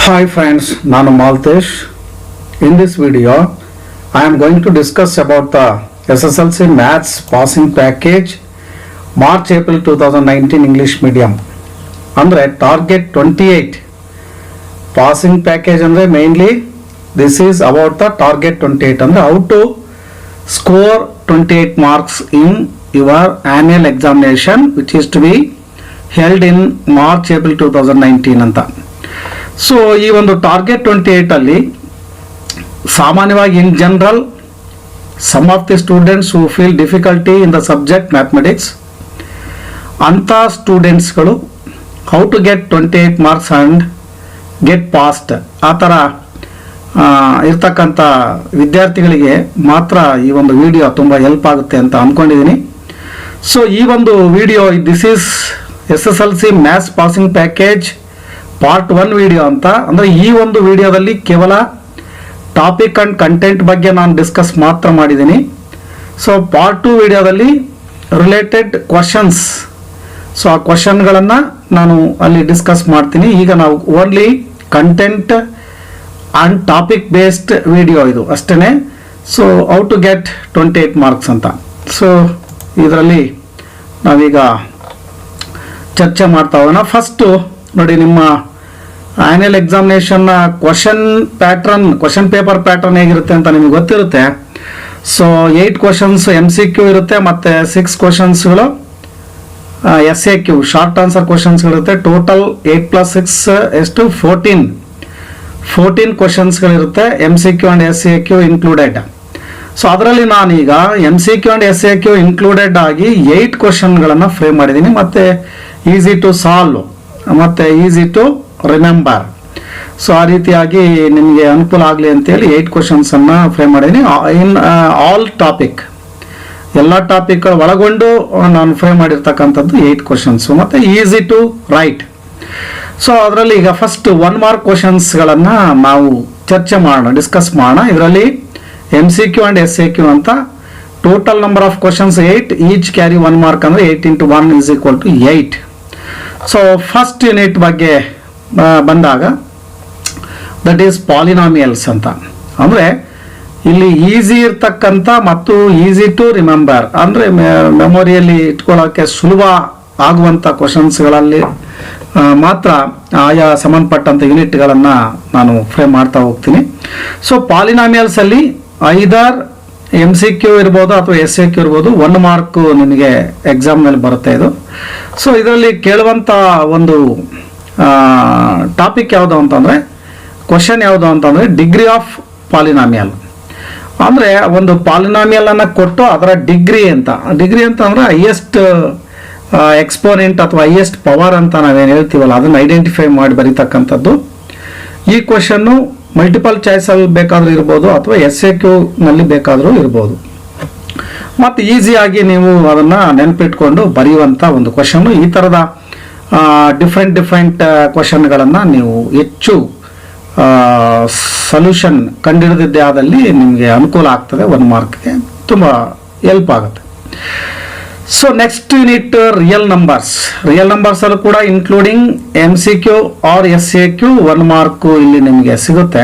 Hi friends, Nanu Maltesh. In this video, I am going to discuss about the SSLC Maths Passing Package March-April 2019 English Medium. Andre Target 28 Passing Package andre mainly this is about the Target 28 andre how to score 28 marks in your annual examination which is to be held in March-April 2019 ಅಂತ. So ಈ ಒಂದು target 28 ಅಲ್ಲಿ ಸಾಮಾನ್ಯವಾಗಿ in general some of the students who feel difficulty in the subject mathematics ಅಂಥ ಸ್ಟೂಡೆಂಟ್ಸ್ಗಳು how to get 28 marks and get past ಆ ಥರ ಇರ್ತಕ್ಕಂಥ ವಿದ್ಯಾರ್ಥಿಗಳಿಗೆ ಮಾತ್ರ ಈ ಒಂದು ವಿಡಿಯೋ ತುಂಬ ಹೆಲ್ಪ್ ಆಗುತ್ತೆ ಅಂತ ಅಂದ್ಕೊಂಡಿದ್ದೀನಿ. ಸೊ ಈ ಒಂದು video this is SSLC maths passing package part 1 video ಅಂತ. ಅಂದರೆ ಈ ಒಂದು ವಿಡಿಯೋದಲ್ಲಿ ಕೇವಲ ಟಾಪಿಕ್ ಆ್ಯಂಡ್ ಕಂಟೆಂಟ್ ಬಗ್ಗೆ ನಾನು ಡಿಸ್ಕಸ್ ಮಾತ್ರ ಮಾಡಿದ್ದೀನಿ. ಸೊ ಪಾರ್ಟ್ 2 ವಿಡಿಯೋದಲ್ಲಿ ರಿಲೇಟೆಡ್ ಕ್ವಶನ್ಸ್, ಸೊ ಆ ಕ್ವಶನ್ಗಳನ್ನು ನಾನು ಅಲ್ಲಿ ಡಿಸ್ಕಸ್ ಮಾಡ್ತೀನಿ. ಈಗ ನಾವು only content and topic based video ಇದು ಅಷ್ಟೇ. So how to get 28 marks ಅಂತ. ಸೊ ಇದರಲ್ಲಿ ನಾವೀಗ ಚರ್ಚೆ ಮಾಡ್ತಾ ಹೋಗೋಣ. ಫಸ್ಟು ನೋಡಿ, ನಿಮ್ಮ ಆ್ಯನ್ಯಲ್ ಎಕ್ಸಾಮಿನೇಷನ್ನ ಕ್ವಶನ್ ಪೇಪರ್ ಪ್ಯಾಟರ್ನ್ ಹೇಗಿರುತ್ತೆ ಅಂತ ನಿಮಗೆ ಗೊತ್ತಿರುತ್ತೆ. ಸೊ 8 ಕ್ವಶನ್ಸ್ MCQ ಇರುತ್ತೆ ಮತ್ತು 6 ಕ್ವಶನ್ಸ್ಗಳು SAQ ಶಾರ್ಟ್ ಆನ್ಸರ್ ಕ್ವಶನ್ಸ್ಗಳಿರುತ್ತೆ. ಟೋಟಲ್ 8+6 ಎಷ್ಟು 14 ಕ್ವಶನ್ಸ್ಗಳಿರುತ್ತೆ, MCQ and SAQ included. So ಅದರಲ್ಲಿ ನಾನೀಗ MCQ ಆ್ಯಂಡ್ SAQ ಇನ್ಕ್ಲೂಡೆಡ್ ಆಗಿ 8 ಕ್ವಶನ್ಗಳನ್ನು ಫ್ರೇಮ್ ಮಾಡಿದ್ದೀನಿ. ಮತ್ತು ಈಸಿ ಟು ಸಾಲ್ವ್ ಮತ್ತು ಈಸಿ ಟು ರಿಮೆಂಬರ್. ಸೊ ಆ ರೀತಿಯಾಗಿ ನಿಮಗೆ ಅನುಕೂಲ ಆಗಲಿ ಅಂತೇಳಿ 8 ಕ್ವಶನ್ಸನ್ನು ಫ್ರೇಮ್ ಮಾಡಿದ್ದೀನಿ. ಇನ್ ಆಲ್ ಟಾಪಿಕ್, ಎಲ್ಲ ಟಾಪಿಕ್ಗಳು ಒಳಗೊಂಡು ನಾನು ಫ್ರೇಮ್ ಮಾಡಿರ್ತಕ್ಕಂಥದ್ದು 8 ಕ್ವಶನ್ಸು ಮತ್ತು ಈಸಿ ಟು ರೈಟ್. ಸೊ ಅದರಲ್ಲಿ ಈಗ ಫಸ್ಟ್ 1 ಮಾರ್ಕ್ ಕ್ವಶನ್ಸ್ಗಳನ್ನು ನಾವು ಚರ್ಚೆ ಮಾಡೋಣ, ಡಿಸ್ಕಸ್ ಮಾಡೋಣ. ಇದರಲ್ಲಿ MCQ ಆ್ಯಂಡ್ SAQ ಅಂತ total number of questions 8, each carry 1 mark ಅಂದರೆ 8 × 1 = 8. ಸೊ ಫಸ್ಟ್ ಯೂನಿಟ್ ಬಗ್ಗೆ ಬಂದಾಗ ದಟ್ ಈಸ್ ಪಾಲಿನಾಮಿಯಲ್ಸ್ ಅಂತ. ಅಂದರೆ ಇಲ್ಲಿ ಈಸಿ ಇರ್ತಕ್ಕಂಥ ಮತ್ತು ಈಸಿ ಟು ರಿಮೆಂಬರ್, ಅಂದರೆ ಮೆಮೊರಿಯಲ್ಲಿ ಇಟ್ಕೊಳ್ಳೋಕ್ಕೆ ಸುಲಭ ಆಗುವಂಥ ಕ್ವಶನ್ಸ್ಗಳಲ್ಲಿ ಮಾತ್ರ ಆಯಾ ಸಂಬಂಧಪಟ್ಟಂಥ ಯೂನಿಟ್ಗಳನ್ನು ನಾನು ಫ್ರೇಮ್ ಮಾಡ್ತಾ ಹೋಗ್ತೀನಿ. ಸೊ ಪಾಲಿನಾಮಿಯಲ್ಸಲ್ಲಿ ಐದರ್ MCQ ಇರ್ಬೋದು ಅಥವಾ SAQ ಇರ್ಬೋದು, 1 ಮಾರ್ಕು ನಿಮಗೆ ಎಕ್ಸಾಮ್ನಲ್ಲಿ ಬರುತ್ತೆ ಇದು. ಸೊ ಇದರಲ್ಲಿ ಕೇಳುವಂಥ ಒಂದು ಟಾಪಿಕ್ ಯಾವುದು ಅಂತಂದರೆ, ಕ್ವಶನ್ ಯಾವುದು ಅಂತಂದರೆ ಡಿಗ್ರಿ ಆಫ್ ಪಾಲಿನಾಮಿಯಲ್. ಅಂದರೆ ಒಂದು ಪಾಲಿನಾಮಿಯಲನ್ನು ಕೊಟ್ಟು ಅದರ ಡಿಗ್ರಿ ಅಂತಂದರೆ ಹೈಯೆಸ್ಟ್ ಎಕ್ಸ್ಪೋನೆಂಟ್ ಅಥವಾ ಹೈಯೆಸ್ಟ್ ಪವರ್ ಅಂತ ನಾವೇನು ಹೇಳ್ತೀವಲ್ಲ ಅದನ್ನು ಐಡೆಂಟಿಫೈ ಮಾಡಿ ಬರೀತಕ್ಕಂಥದ್ದು. ಈ ಕ್ವಶನ್ನು ಮಲ್ಟಿಪಲ್ ಚಾಯ್ಸಲ್ಲಿ ಬೇಕಾದರೂ ಇರ್ಬೋದು ಅಥವಾ SAQ ನಲ್ಲಿ ಬೇಕಾದರೂ ಇರ್ಬೋದು. ಮತ್ತು ಈಸಿಯಾಗಿ ನೀವು ಅದನ್ನು ನೆನಪಿಟ್ಕೊಂಡು ಬರೆಯುವಂಥ ಒಂದು ಕ್ವಶನ್ನು. ಈ ಥರದ ಡಿಫ್ರೆಂಟ್ ಕ್ವಶನ್ಗಳನ್ನು ನೀವು ಹೆಚ್ಚು ಸೊಲ್ಯೂಷನ್ ಕಂಡುಹಿಡಿದಿದ್ದೇ ಆದಲ್ಲಿ ನಿಮಗೆ ಅನುಕೂಲ ಆಗ್ತದೆ, 1 ಮಾರ್ಕ್ಗೆ ತುಂಬ ಹೆಲ್ಪ್ ಆಗುತ್ತೆ. ಸೊ ನೆಕ್ಸ್ಟ್ ಯೂನಿಟ್ ರಿಯಲ್ ನಂಬರ್ಸಲ್ಲೂ ಕೂಡ including MCQ or SAQ 1 mark ಇಲ್ಲಿ ನಿಮಗೆ ಸಿಗುತ್ತೆ.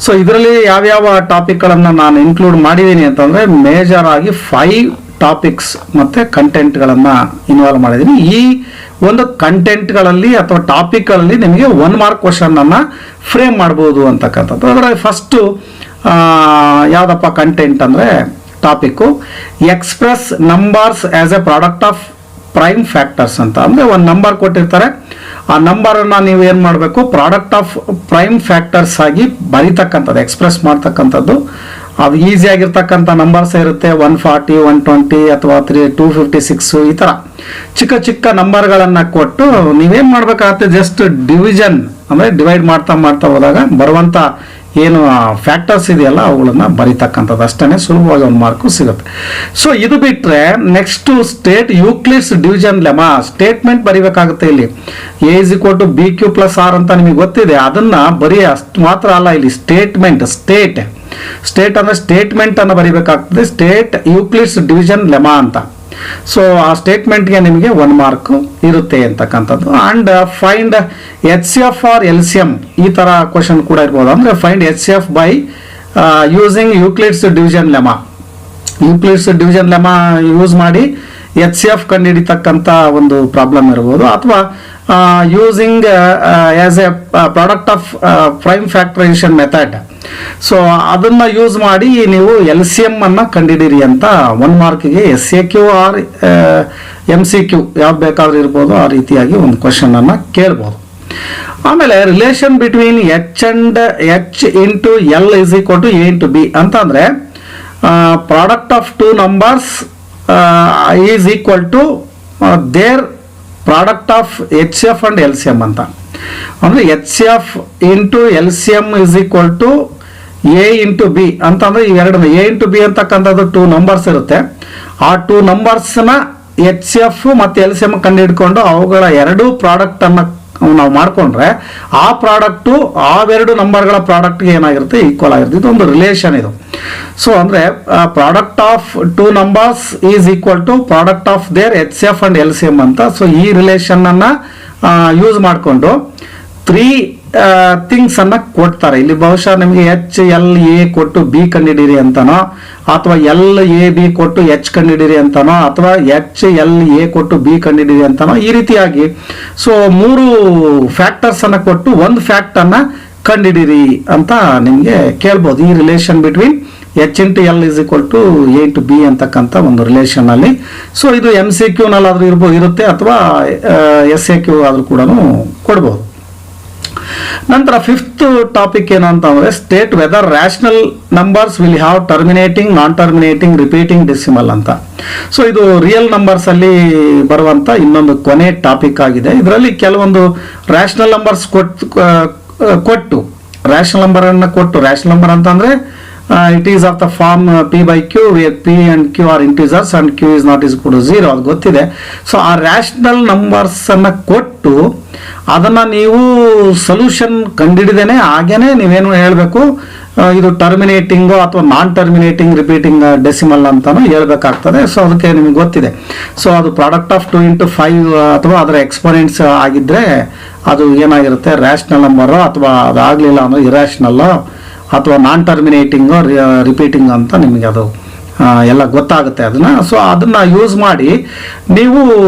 ಸೊ ಇದರಲ್ಲಿ ಯಾವ್ಯಾವ ಟಾಪಿಕ್ಗಳನ್ನು ನಾನು ಇನ್ಕ್ಲೂಡ್ ಮಾಡಿದ್ದೀನಿ ಅಂತಂದರೆ ಮೇಜರ್ ಆಗಿ 5 ಟಾಪಿಕ್ಸ್ ಮತ್ತು ಕಂಟೆಂಟ್ಗಳನ್ನು ಇನ್ವಾಲ್ವ್ ಮಾಡಿದ್ದೀನಿ. ಈ ಒಂದು ಕಂಟೆಂಟ್ಗಳಲ್ಲಿ ಅಥವಾ ಟಾಪಿಕ್ಗಳಲ್ಲಿ ನಿಮಗೆ 1 ಮಾರ್ಕ್ ಕ್ವಶನನ್ನು ಫ್ರೇಮ್ ಮಾಡ್ಬೋದು ಅಂತಕ್ಕಂಥದ್ದು. ಅದರಲ್ಲಿ ಫಸ್ಟು ಯಾವುದಪ್ಪ ಕಂಟೆಂಟ್ ಅಂದರೆ topic express numbers as a product of prime factors ಅಂತ. ಅಂದರೆ ಒಂದು ನಂಬರ್ ಕೊಟ್ಟಿರ್ತಾರೆ, ಆ ನಂಬರನ್ನು ನೀವು ಏನು ಮಾಡಬೇಕು, ಪ್ರಾಡಕ್ಟ್ ಆಫ್ ಪ್ರೈಮ್ ಫ್ಯಾಕ್ಟರ್ಸ್ ಆಗಿ ಬರೀತಕ್ಕಂಥದ್ದು, ಎಕ್ಸ್ಪ್ರೆಸ್ ಮಾಡ್ತಕ್ಕಂಥದ್ದು. ಅದು ಈಸಿಯಾಗಿರ್ತಕ್ಕಂಥ ನಂಬರ್ಸ್ ಇರುತ್ತೆ, 140, 120 ಅಥವಾ 256 ಈ ಥರ ಚಿಕ್ಕ ನಂಬರ್ಗಳನ್ನು ಕೊಟ್ಟು ನೀವೇನು ಮಾಡಬೇಕಾಗುತ್ತೆ, ಜಸ್ಟ್ ಡಿವಿಷನ್ ಅಂದರೆ ಡಿವೈಡ್ ಮಾಡ್ತಾ ಹೋದಾಗ ಬರುವಂಥ ಏನು ಫ್ಯಾಕ್ಟರ್ಸ್ ಇದೆಯಲ್ಲ ಅವುಗಳನ್ನು ಬರೀತಕ್ಕಂಥದ್ದು ಅಷ್ಟೇ. ಸುಲಭವಾಗಿ 1 ಮಾರ್ಕು ಸಿಗುತ್ತೆ. ಸೊ ಇದು ಬಿಟ್ಟರೆ ನೆಕ್ಸ್ಟು ಯೂಕ್ಲಿಡ್ಸ್ ಡಿವಿಷನ್ ಲೆಮಾ ಸ್ಟೇಟ್ಮೆಂಟ್ ಬರೀಬೇಕಾಗುತ್ತೆ. ಇಲ್ಲಿ A = BQ + R ಅಂತ ನಿಮಗೆ ಗೊತ್ತಿದೆ, ಅದನ್ನು ಬರೀ ಅಷ್ಟು ಮಾತ್ರ ಅಲ್ಲ, ಇಲ್ಲಿ ಸ್ಟೇಟ್ ಅಂದರೆ ಸ್ಟೇಟ್ಮೆಂಟನ್ನು ಬರೀಬೇಕಾಗ್ತದೆ. ಯೂಕ್ಲಿಡ್ಸ್ ಡಿವಿಷನ್ ಲೆಮಾ ಅಂತ. ಸೊ ಆ ಸ್ಟೇಟ್ಮೆಂಟ್ಗೆ ನಿಮಗೆ 1 ಮಾರ್ಕ್ ಇರುತ್ತೆ ಅಂತಕ್ಕಂಥದ್ದು. And find HCF or LCM ಈ ಥರ ಕ್ವಶನ್ ಕೂಡ ಇರ್ಬೋದು. ಅಂದರೆ find HCF by using Euclid's division lemma. Euclid's division lemma use ಮಾಡಿ HCF ಕಂಡುಹಿಡಿತಕ್ಕಂಥ ಒಂದು ಪ್ರಾಬ್ಲಮ್ ಇರ್ಬೋದು, ಅಥವಾ using as a product of prime factorisation method. So ಅದನ್ನ ಯೂಸ್ ಮಾಡಿ ನೀವು LCM ಅನ್ನ ಕಂಡುಹಿಡಿರಿ ಅಂತ 1 ಮಾರ್ಕ್ಗೆ SAQ ಆರ್ MCQ ಯಾವ್ದು ಬೇಕಾದ್ರೂ ಇರ್ಬೋದು, ಆ ರೀತಿಯಾಗಿ ಒಂದು ಕ್ವಶನ್ ಅನ್ನ ಕೇಳ್ಬೋದು. ಆಮೇಲೆ relation between H and H into L is equal to A into B ಅಂತಂದ್ರೆ product of 2 numbers is equal to their product of HCF and LCM ಅಂತ. ಅಂದ್ರೆ HCF into LCM is equal to A into B ಅಂತಂದ್ರೆ ಇವೆರಡು A into B ಅಂತಕ್ಕಂಥದ್ದು 2 numbers ಇರುತ್ತೆ. ಆ 2 ನಂಬರ್ಸ್ನ HCF ಮತ್ತು LCM ಕಂಡು ಹಿಡ್ಕೊಂಡು ಅವುಗಳ ಎರಡು ಪ್ರಾಡಕ್ಟ್ ಅನ್ನ ನಾವು ಮಾಡ್ಕೊಂಡ್ರೆ ಆ ಪ್ರಾಡಕ್ಟು ಅವೆರಡು ನಂಬರ್ಗಳ ಪ್ರಾಡಕ್ಟ್ಗೆ ಏನಾಗಿರುತ್ತೆ, ಈಕ್ವಲ್ ಆಗಿರುತ್ತೆ. ಇದೊಂದು ರಿಲೇಷನ್ ಇದು. ಸೊ ಅಂದ್ರೆ product of 2 numbers is equal to product of their HCF and LCM ಅಂತ. ಸೊ ಈ ರಿಲೇಷನ್ ಅನ್ನ ಯೂಸ್ ಮಾಡಿಕೊಂಡು 3 ಥಿಂಗ್ಸ್ ಅನ್ನ ಕೊಡ್ತಾರೆ. ಇಲ್ಲಿ ಬಹುಶಃ ನಿಮಗೆ HLA ಕೊಟ್ಟು B ಕಂಡಿಡಿರಿ ಅಂತಾನೋ, ಅಥವಾ LAB ಕೊಟ್ಟು H ಕಂಡಿಡಿರಿ ಅಂತಾನೋ, ಅಥವಾ HLA ಕೊಟ್ಟು B ಕಂಡಿಡಿರಿ ಅಂತಾನೋ, ಈ ರೀತಿಯಾಗಿ ಸೊ 3 ಫ್ಯಾಕ್ಟರ್ಸ್ ಅನ್ನ ಕೊಟ್ಟು ಒಂದು ಫ್ಯಾಕ್ಟ್ ಅನ್ನ ಕಂಡಿಡಿರಿ ಅಂತ ನಿಮಗೆ ಕೇಳ್ಬೋದು. ಈ relation between H into L is equal to A into B ಅಂತಕ್ಕಂಥ ಒಂದು ರಿಲೇಷನ್ ಅಲ್ಲಿ. ಸೊ ಇದು MCQ ನಲ್ಲಾದ್ರೂ ಇರುತ್ತೆ, ಅಥವಾ SAQ ಆದ್ರೂ ಕೂಡ ಕೊಡ್ಬೋದು. ನಂತರ 5th ಟಾಪಿಕ್ ಏನಂತಂದ್ರೆ state whether rational numbers will have terminating, non terminating, repeating decimal ಅಂತ. ಸೊ ಇದು ರಿಯಲ್ ನಂಬರ್ಸ್ ಅಲ್ಲಿ ಬರುವಂತ ಇನ್ನೊಂದು ಕೊನೆ ಟಾಪಿಕ್ ಆಗಿದೆ. ಇದರಲ್ಲಿ ಕೆಲವೊಂದು ರ್ಯಾಷನಲ್ ನಂಬರ್ಸ್ ಕೊಟ್ಟು ರ್ಯಾಷನಲ್ ನಂಬರ್ ಅನ್ನ ಕೊಟ್ಟು, ರ್ಯಾಷನಲ್ ನಂಬರ್ ಅಂತಂದ್ರೆ it is of the form P/Q where P and Q are integers and Q is not equal to 0 ಅದು ಗೊತ್ತಿದೆ. ಸೊ ಆ ರ್ಯಾಷನಲ್ ನಂಬರ್ಸ್ ಅನ್ನ ಕೊಟ್ಟು ಅದನ್ನ ನೀವು ಸೊಲ್ಯೂಷನ್ ಕಂಡಿಡಿದೇನೆ ಹಾಗೇನೆ ನೀವೇನು ಹೇಳಬೇಕು, ಇದು ಟರ್ಮಿನೇಟಿಂಗ್ ಅಥವಾ ನಾನ್ ಟರ್ಮಿನೇಟಿಂಗ್, ರಿಪೀಟಿಂಗ್ ಡೆಸಿಮಲ್ ಅಂತಾನು ಹೇಳ್ಬೇಕಾಗ್ತದೆ. ಸೊ ಅದಕ್ಕೆ ನಿಮ್ಗೆ ಗೊತ್ತಿದೆ. ಸೊ ಅದು ಪ್ರಾಡಕ್ಟ್ ಆಫ್ 2 ಇಂಟು 5 ಅಥವಾ ಅದರ ಎಕ್ಸ್ಪೋನೆಂಟ್ಸ್ ಆಗಿದ್ರೆ ಅದು ಏನಾಗಿರುತ್ತೆ, ರ್ಯಾಷನಲ್ ನಂಬರ್, ಅಥವಾ ಅದಾಗಲಿಲ್ಲ ಅಂದ್ರೆ ಇರ್ಯಾಷನಲ್, ಅಥವಾ ನಾನ್ ಟರ್ಮಿನೇಟಿಂಗ್, ರಿಪೀಟಿಂಗ್ ಅಂತ ನಿಮಗೆ ಅದು ಎಲ್ಲ ಗೊತ್ತಾಗುತ್ತೆ ಅದನ್ನ. ಸೊ ಅದನ್ನ ಯೂಸ್ ಮಾಡಿ ನೀವು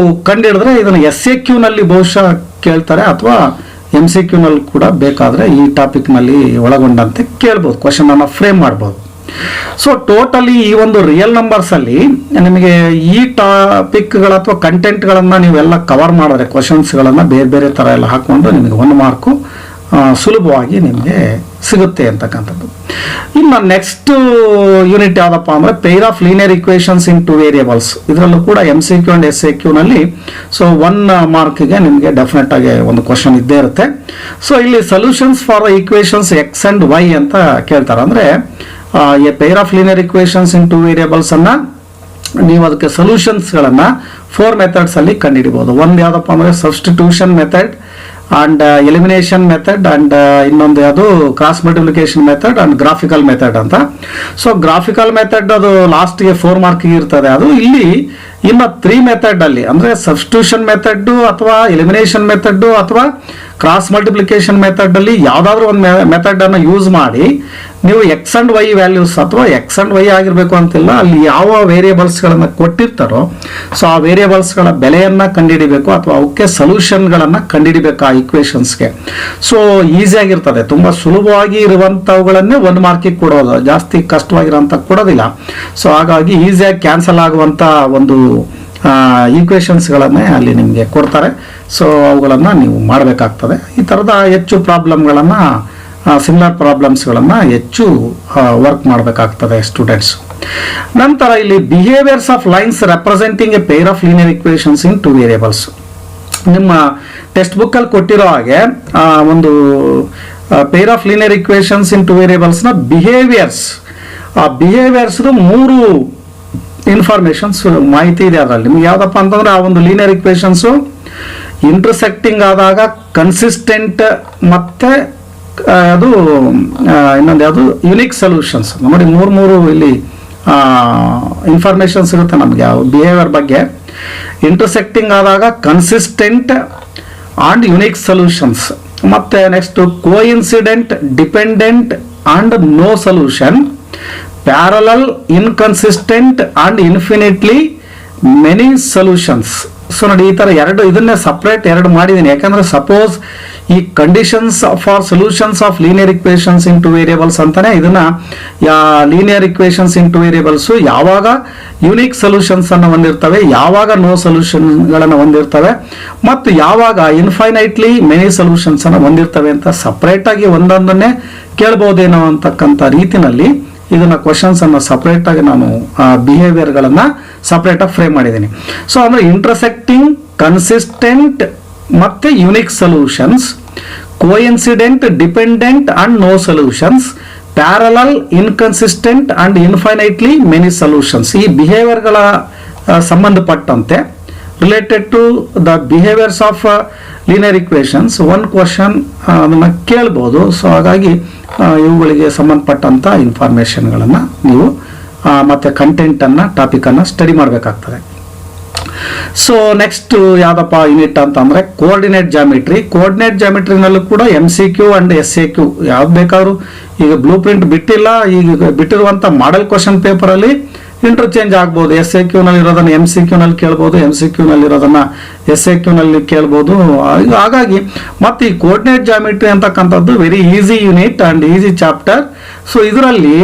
ಕಂಡಿಡಿದ್ರೆ ಇದನ್ನ SAQ ನಲ್ಲಿ ಬಹುಶಃ ಕೇಳ್ತಾರೆ, ಅಥವಾ MCQ ನಲ್ಲಿ ಕೂಡ ಬೇಕಾದ್ರೆ ಈ ಟಾಪಿಕ್ ನಲ್ಲಿ ಒಳಗೊಂಡಂತೆ ಕೇಳ್ಬೋದು, ಕ್ವಶನ್ ಅನ್ನ ಫ್ರೇಮ್ ಮಾಡ್ಬೋದು. ಸೊ ಟೋಟಲಿ ಈ ಒಂದು ರಿಯಲ್ ನಂಬರ್ಸ್ ಅಲ್ಲಿ ನಿಮಗೆ ಈ ಟಾಪಿಕ್ಗಳ ಅಥವಾ ಕಂಟೆಂಟ್ಗಳನ್ನ ನೀವೆಲ್ಲ ಕವರ್ ಮಾಡಿದ್ರೆ, ಕ್ವಶನ್ಸ್ಗಳನ್ನ ಬೇರೆ ಬೇರೆ ತರ ಎಲ್ಲ ಹಾಕೊಂಡು ನಿಮಗೆ 1 ಮಾರ್ಕು ಸುಲಭವಾಗಿ ನಿಮಗೆ ಸಿಗುತ್ತೆ ಅಂತಕ್ಕಂಥದ್ದು. ಇನ್ನು ನೆಕ್ಸ್ಟ್ ಯೂನಿಟ್ ಯಾವ್ದಪ್ಪ ಅಂದ್ರೆ peer of linear equations in 2 variables. ಇದರಲ್ಲೂ ಕೂಡ MCQ ಅಂಡ್ SAQ ನಲ್ಲಿ ಸೊ 1 ಮಾರ್ಕ್ಗೆ ನಿಮಗೆ ಡೆಫಿನೆಟ್ ಆಗಿ ಒಂದು ಕ್ವಶನ್ ಇದ್ದೇ ಇರುತ್ತೆ. ಸೊ ಇಲ್ಲಿ solutions for equations X and Y ಅಂತ ಕೇಳ್ತಾರೆ. ಅಂದ್ರೆ A pair of linear equations in 2 variables ಅನ್ನ ನೀವು ಅದಕ್ಕೆ ಸೊಲ್ಯೂಷನ್ಸ್ ಗಳನ್ನ 4 ಮೆಥಡ್ಸ್ ಅಲ್ಲಿ ಕಂಡುಹಿಡಿಬಹುದು. ಒಂದು ಯಾವ್ದಪ್ಪ ಅಂದ್ರೆ substitution method and elimination method, and ಇನ್ನೊಂದು ಯಾವುದು cross multiplication method and graphical method ಅಂತ. ಸೊ ಗ್ರಾಫಿಕಲ್ ಮೆಥಡ್ ಅದು ಲಾಸ್ಟ್ಗೆ 4 ಮಾರ್ಕ್ ಇರ್ತದೆ. ಅದು ಇಲ್ಲಿ ಇನ್ನು 3 ಮೆಥಡ್ ಅಲ್ಲಿ ಅಂದ್ರೆ ಸಬ್ಸ್ಟಿಟ್ಯೂಷನ್ ಮೆಥಡ್, ಅಥವಾ ಎಲಿಮಿನೇಷನ್ ಮೆಥಡ್, ಅಥವಾ ಕ್ರಾಸ್ ಮಲ್ಟಿಪ್ಲಿಕೇಶನ್ ಮೆಥಡ್ ಅಲ್ಲಿ ಯಾವ್ದಾದ್ರು ಒಂದು ಮೆಥಡ್ ಅನ್ನ ಯೂಸ್ ಮಾಡಿ ನೀವು X ಅಂಡ್ Y ವ್ಯಾಲ್ಯೂಸ್, ಅಥವಾ X ಅಂಡ್ Y ಆಗಿರ್ಬೇಕು ಅಂತಿಲ್ಲ, ಅಲ್ಲಿ ಯಾವ ವೇರಿಯೇಬಲ್ಸ್ ಗಳನ್ನ ಕೊಟ್ಟಿರ್ತಾರೋ ಸೊ ಆ ವೇರಿಯೇಬಲ್ಸ್ ಗಳ ಬೆಲೆಯನ್ನ ಕಂಡುಹಿಡಿಬೇಕು, ಅಥವಾ ಅವಕ್ಕೆ ಸೊಲ್ಯೂಷನ್ ಗಳನ್ನ ಕಂಡುಹಿಡಿಬೇಕು ಆ ಇಕ್ವೇಶನ್ಸ್ಗೆ. ಸೊ ಈಸಿ ಆಗಿರ್ತದೆ, ತುಂಬಾ ಸುಲಭವಾಗಿ ಇರುವಂತವುಗಳನ್ನೇ 1 ಮಾರ್ಕಿಗೆ ಕೊಡೋದು, ಜಾಸ್ತಿ ಕಷ್ಟವಾಗಿರೋಂಥ ಕೊಡೋದಿಲ್ಲ. ಸೊ ಹಾಗಾಗಿ ಈಸಿಯಾಗಿ ಕ್ಯಾನ್ಸಲ್ ಆಗುವಂತ ಒಂದು ಈಕ್ವೇಶನ್ಸ್ಗಳನ್ನೇ ಅಲ್ಲಿ ನಿಮಗೆ ಕೊಡ್ತಾರೆ. ಸೊ ಅವುಗಳನ್ನು ನೀವು ಮಾಡಬೇಕಾಗ್ತದೆ. ಈ ಥರದ ಹೆಚ್ಚು ಪ್ರಾಬ್ಲಮ್ಗಳನ್ನು, ಸಿಮಿಲರ್ ಪ್ರಾಬ್ಲಮ್ಸ್ಗಳನ್ನು ಹೆಚ್ಚು ವರ್ಕ್ ಮಾಡಬೇಕಾಗ್ತದೆ ಸ್ಟೂಡೆಂಟ್ಸ್. ನಂತರ ಇಲ್ಲಿ behaviours of lines representing a pair of linear equations in 2 variables. ನಿಮ್ಮ ಟೆಕ್ಸ್ಟ್ ಬುಕ್ಕಲ್ಲಿ ಕೊಟ್ಟಿರೋ ಹಾಗೆ ಒಂದು pair of linear equations in 2 ವೇರಿಯೇಬಲ್ಸ್ನ ಬಿಹೇವಿಯರ್ಸ್, ಆ ಬಿಹೇವಿಯರ್ಸ್ 3 ಇನ್ಫಾರ್ಮೇಶನ್ಸ್ ಮಾಹಿತಿ ಇದೆ ಅದರಲ್ಲಿ. ನಿಮ್ಗೆ ಯಾವ್ದಪ್ಪ ಅಂತಂದ್ರೆ ಆ ಒಂದು ಲೀನಿಯರ್ ಇಕ್ವೇಶನ್ಸ್ ಇಂಟರ್ಸೆಕ್ಟಿಂಗ್ ಆದಾಗ ಕನ್ಸಿಸ್ಟೆಂಟ್, ಮತ್ತೆ ಅದು ಇನ್ನೊಂದು ಯಾವುದು ಯುನಿಕ್ ಸೊಲ್ಯೂಷನ್ಸ್. ನೋಡಿ 3 ಇಲ್ಲಿ ಇನ್ಫಾರ್ಮೇಷನ್ ಸಿಗುತ್ತೆ ನಮಗೆ ಬಿಹೇವಿಯರ್ ಬಗ್ಗೆ. ಇಂಟರ್ಸೆಕ್ಟಿಂಗ್ ಆದಾಗ ಕನ್ಸಿಸ್ಟೆಂಟ್ ಆ್ಯಂಡ್ ಯುನಿಕ್ ಸೊಲ್ಯೂಷನ್ಸ್. ಮತ್ತು next coincident, dependent and no solution, parallel, inconsistent and infinitely many solutions. So ನೋಡಿ, ಈ ಥರ ಇದನ್ನೇ ಸಪ್ರೇಟ್ ಮಾಡಿದ್ದೀನಿ. ಯಾಕಂದರೆ ಸಪೋಸ್ ಈ conditions for solutions of linear equations in two variables ಅಂತಾನೆ ಇದನ್ನ linear equations in two variables ಯಾವಾಗ ಯುನಿಕ್ ಸೊಲ್ಯೂಷನ್ಸ್ ಅನ್ನು ಹೊಂದಿರ್ತವೆ, ಯಾವಾಗ ನೋ ಸೊಲ್ಯೂಷನ್ಗಳನ್ನು ಹೊಂದಿರ್ತವೆ, ಮತ್ತು ಯಾವಾಗ ಇನ್ಫೈನೈಟ್ಲಿ ಮೆನಿ ಸೊಲ್ಯೂಷನ್ಸ್ ಅನ್ನು ಹೊಂದಿರ್ತವೆ ಅಂತ ಸಪ್ರೇಟ್ ಆಗಿ ಒಂದೊಂದನ್ನೇ ಕೇಳ್ಬೋದೇನೋ ಅಂತಕ್ಕಂಥ ರೀತಿನಲ್ಲಿ ಇದನ್ನ ಕ್ವಶನ್ಸ್ ಅನ್ನು ಸಪ್ರೇಟ್ ಆಗಿ ನಾನು ಬಿಹೇವಿಯರ್ಗಳನ್ನ ಸಪ್ರೇಟ್ ಆಗಿ ಫ್ರೇಮ್ ಮಾಡಿದ್ದೀನಿ. ಸೊ ಅಂದ್ರೆ ಇಂಟರ್ಸೆಕ್ಟಿಂಗ್, ಕನ್ಸಿಸ್ಟೆಂಟ್ ಮತ್ತೆ unique solutions, coincident, dependent and no solutions, parallel, inconsistent and infinitely many solutions. ಈ ಬಿಹೇವಿಯರ್ಗಳ ಸಂಬಂಧಪಟ್ಟಂತೆ related to the behaviours of linear equations ಒಂದು ಕ್ವಶನ್ ಅದನ್ನು ಕೇಳ್ಬೋದು. ಸೊ ಹಾಗಾಗಿ ಇವುಗಳಿಗೆ ಸಂಬಂಧಪಟ್ಟಂಥ ಇನ್ಫಾರ್ಮೇಷನ್ಗಳನ್ನು ನೀವು ಮತ್ತು ಕಂಟೆಂಟನ್ನು, ಟಾಪಿಕನ್ನು ಸ್ಟಡಿ ಮಾಡಬೇಕಾಗ್ತದೆ. ಸೊ ನೆಕ್ಸ್ಟ್ ಯಾವುದಪ್ಪ ಯೂನಿಟ್ ಅಂತಂದರೆ ಕೋಆರ್ಡಿನೇಟ್ ಜಾಮಿಟ್ರಿ. ಕೋಆರ್ಡಿನೇಟ್ ಜಾಮಿಟ್ರಿನಲ್ಲೂ ಕೂಡ MCQ ಅಂಡ್ SAQ ಯಾವ್ದು ಬೇಕಾದ್ರೂ, ಈಗ ಬ್ಲೂ ಪ್ರಿಂಟ್ ಬಿಟ್ಟಿಲ್ಲ, ಈಗ ಬಿಟ್ಟಿರುವಂಥ ಮಾಡೆಲ್ ಕ್ವಶನ್ ಪೇಪರಲ್ಲಿ ಇಂಟರ್ಚೇಂಜ್ ಆಗ್ಬೋದು. SAQ ನಲ್ಲಿ ಇರೋದನ್ನ MCQ ನಲ್ಲಿ ಕೇಳ್ಬೋದು, MCQ ನಲ್ಲಿ ಇರೋದನ್ನ SAQ ನಲ್ಲಿ ಕೇಳ್ಬೋದು. ಹಾಗಾಗಿ ಮತ್ತೆ ಈ ಕೋಆರ್ಡಿನೇಟ್ ಜಾಮಿಟ್ರಿ ಅಂತಕ್ಕಂಥದ್ದು very easy unit and easy chapter. So ಇದರಲ್ಲಿ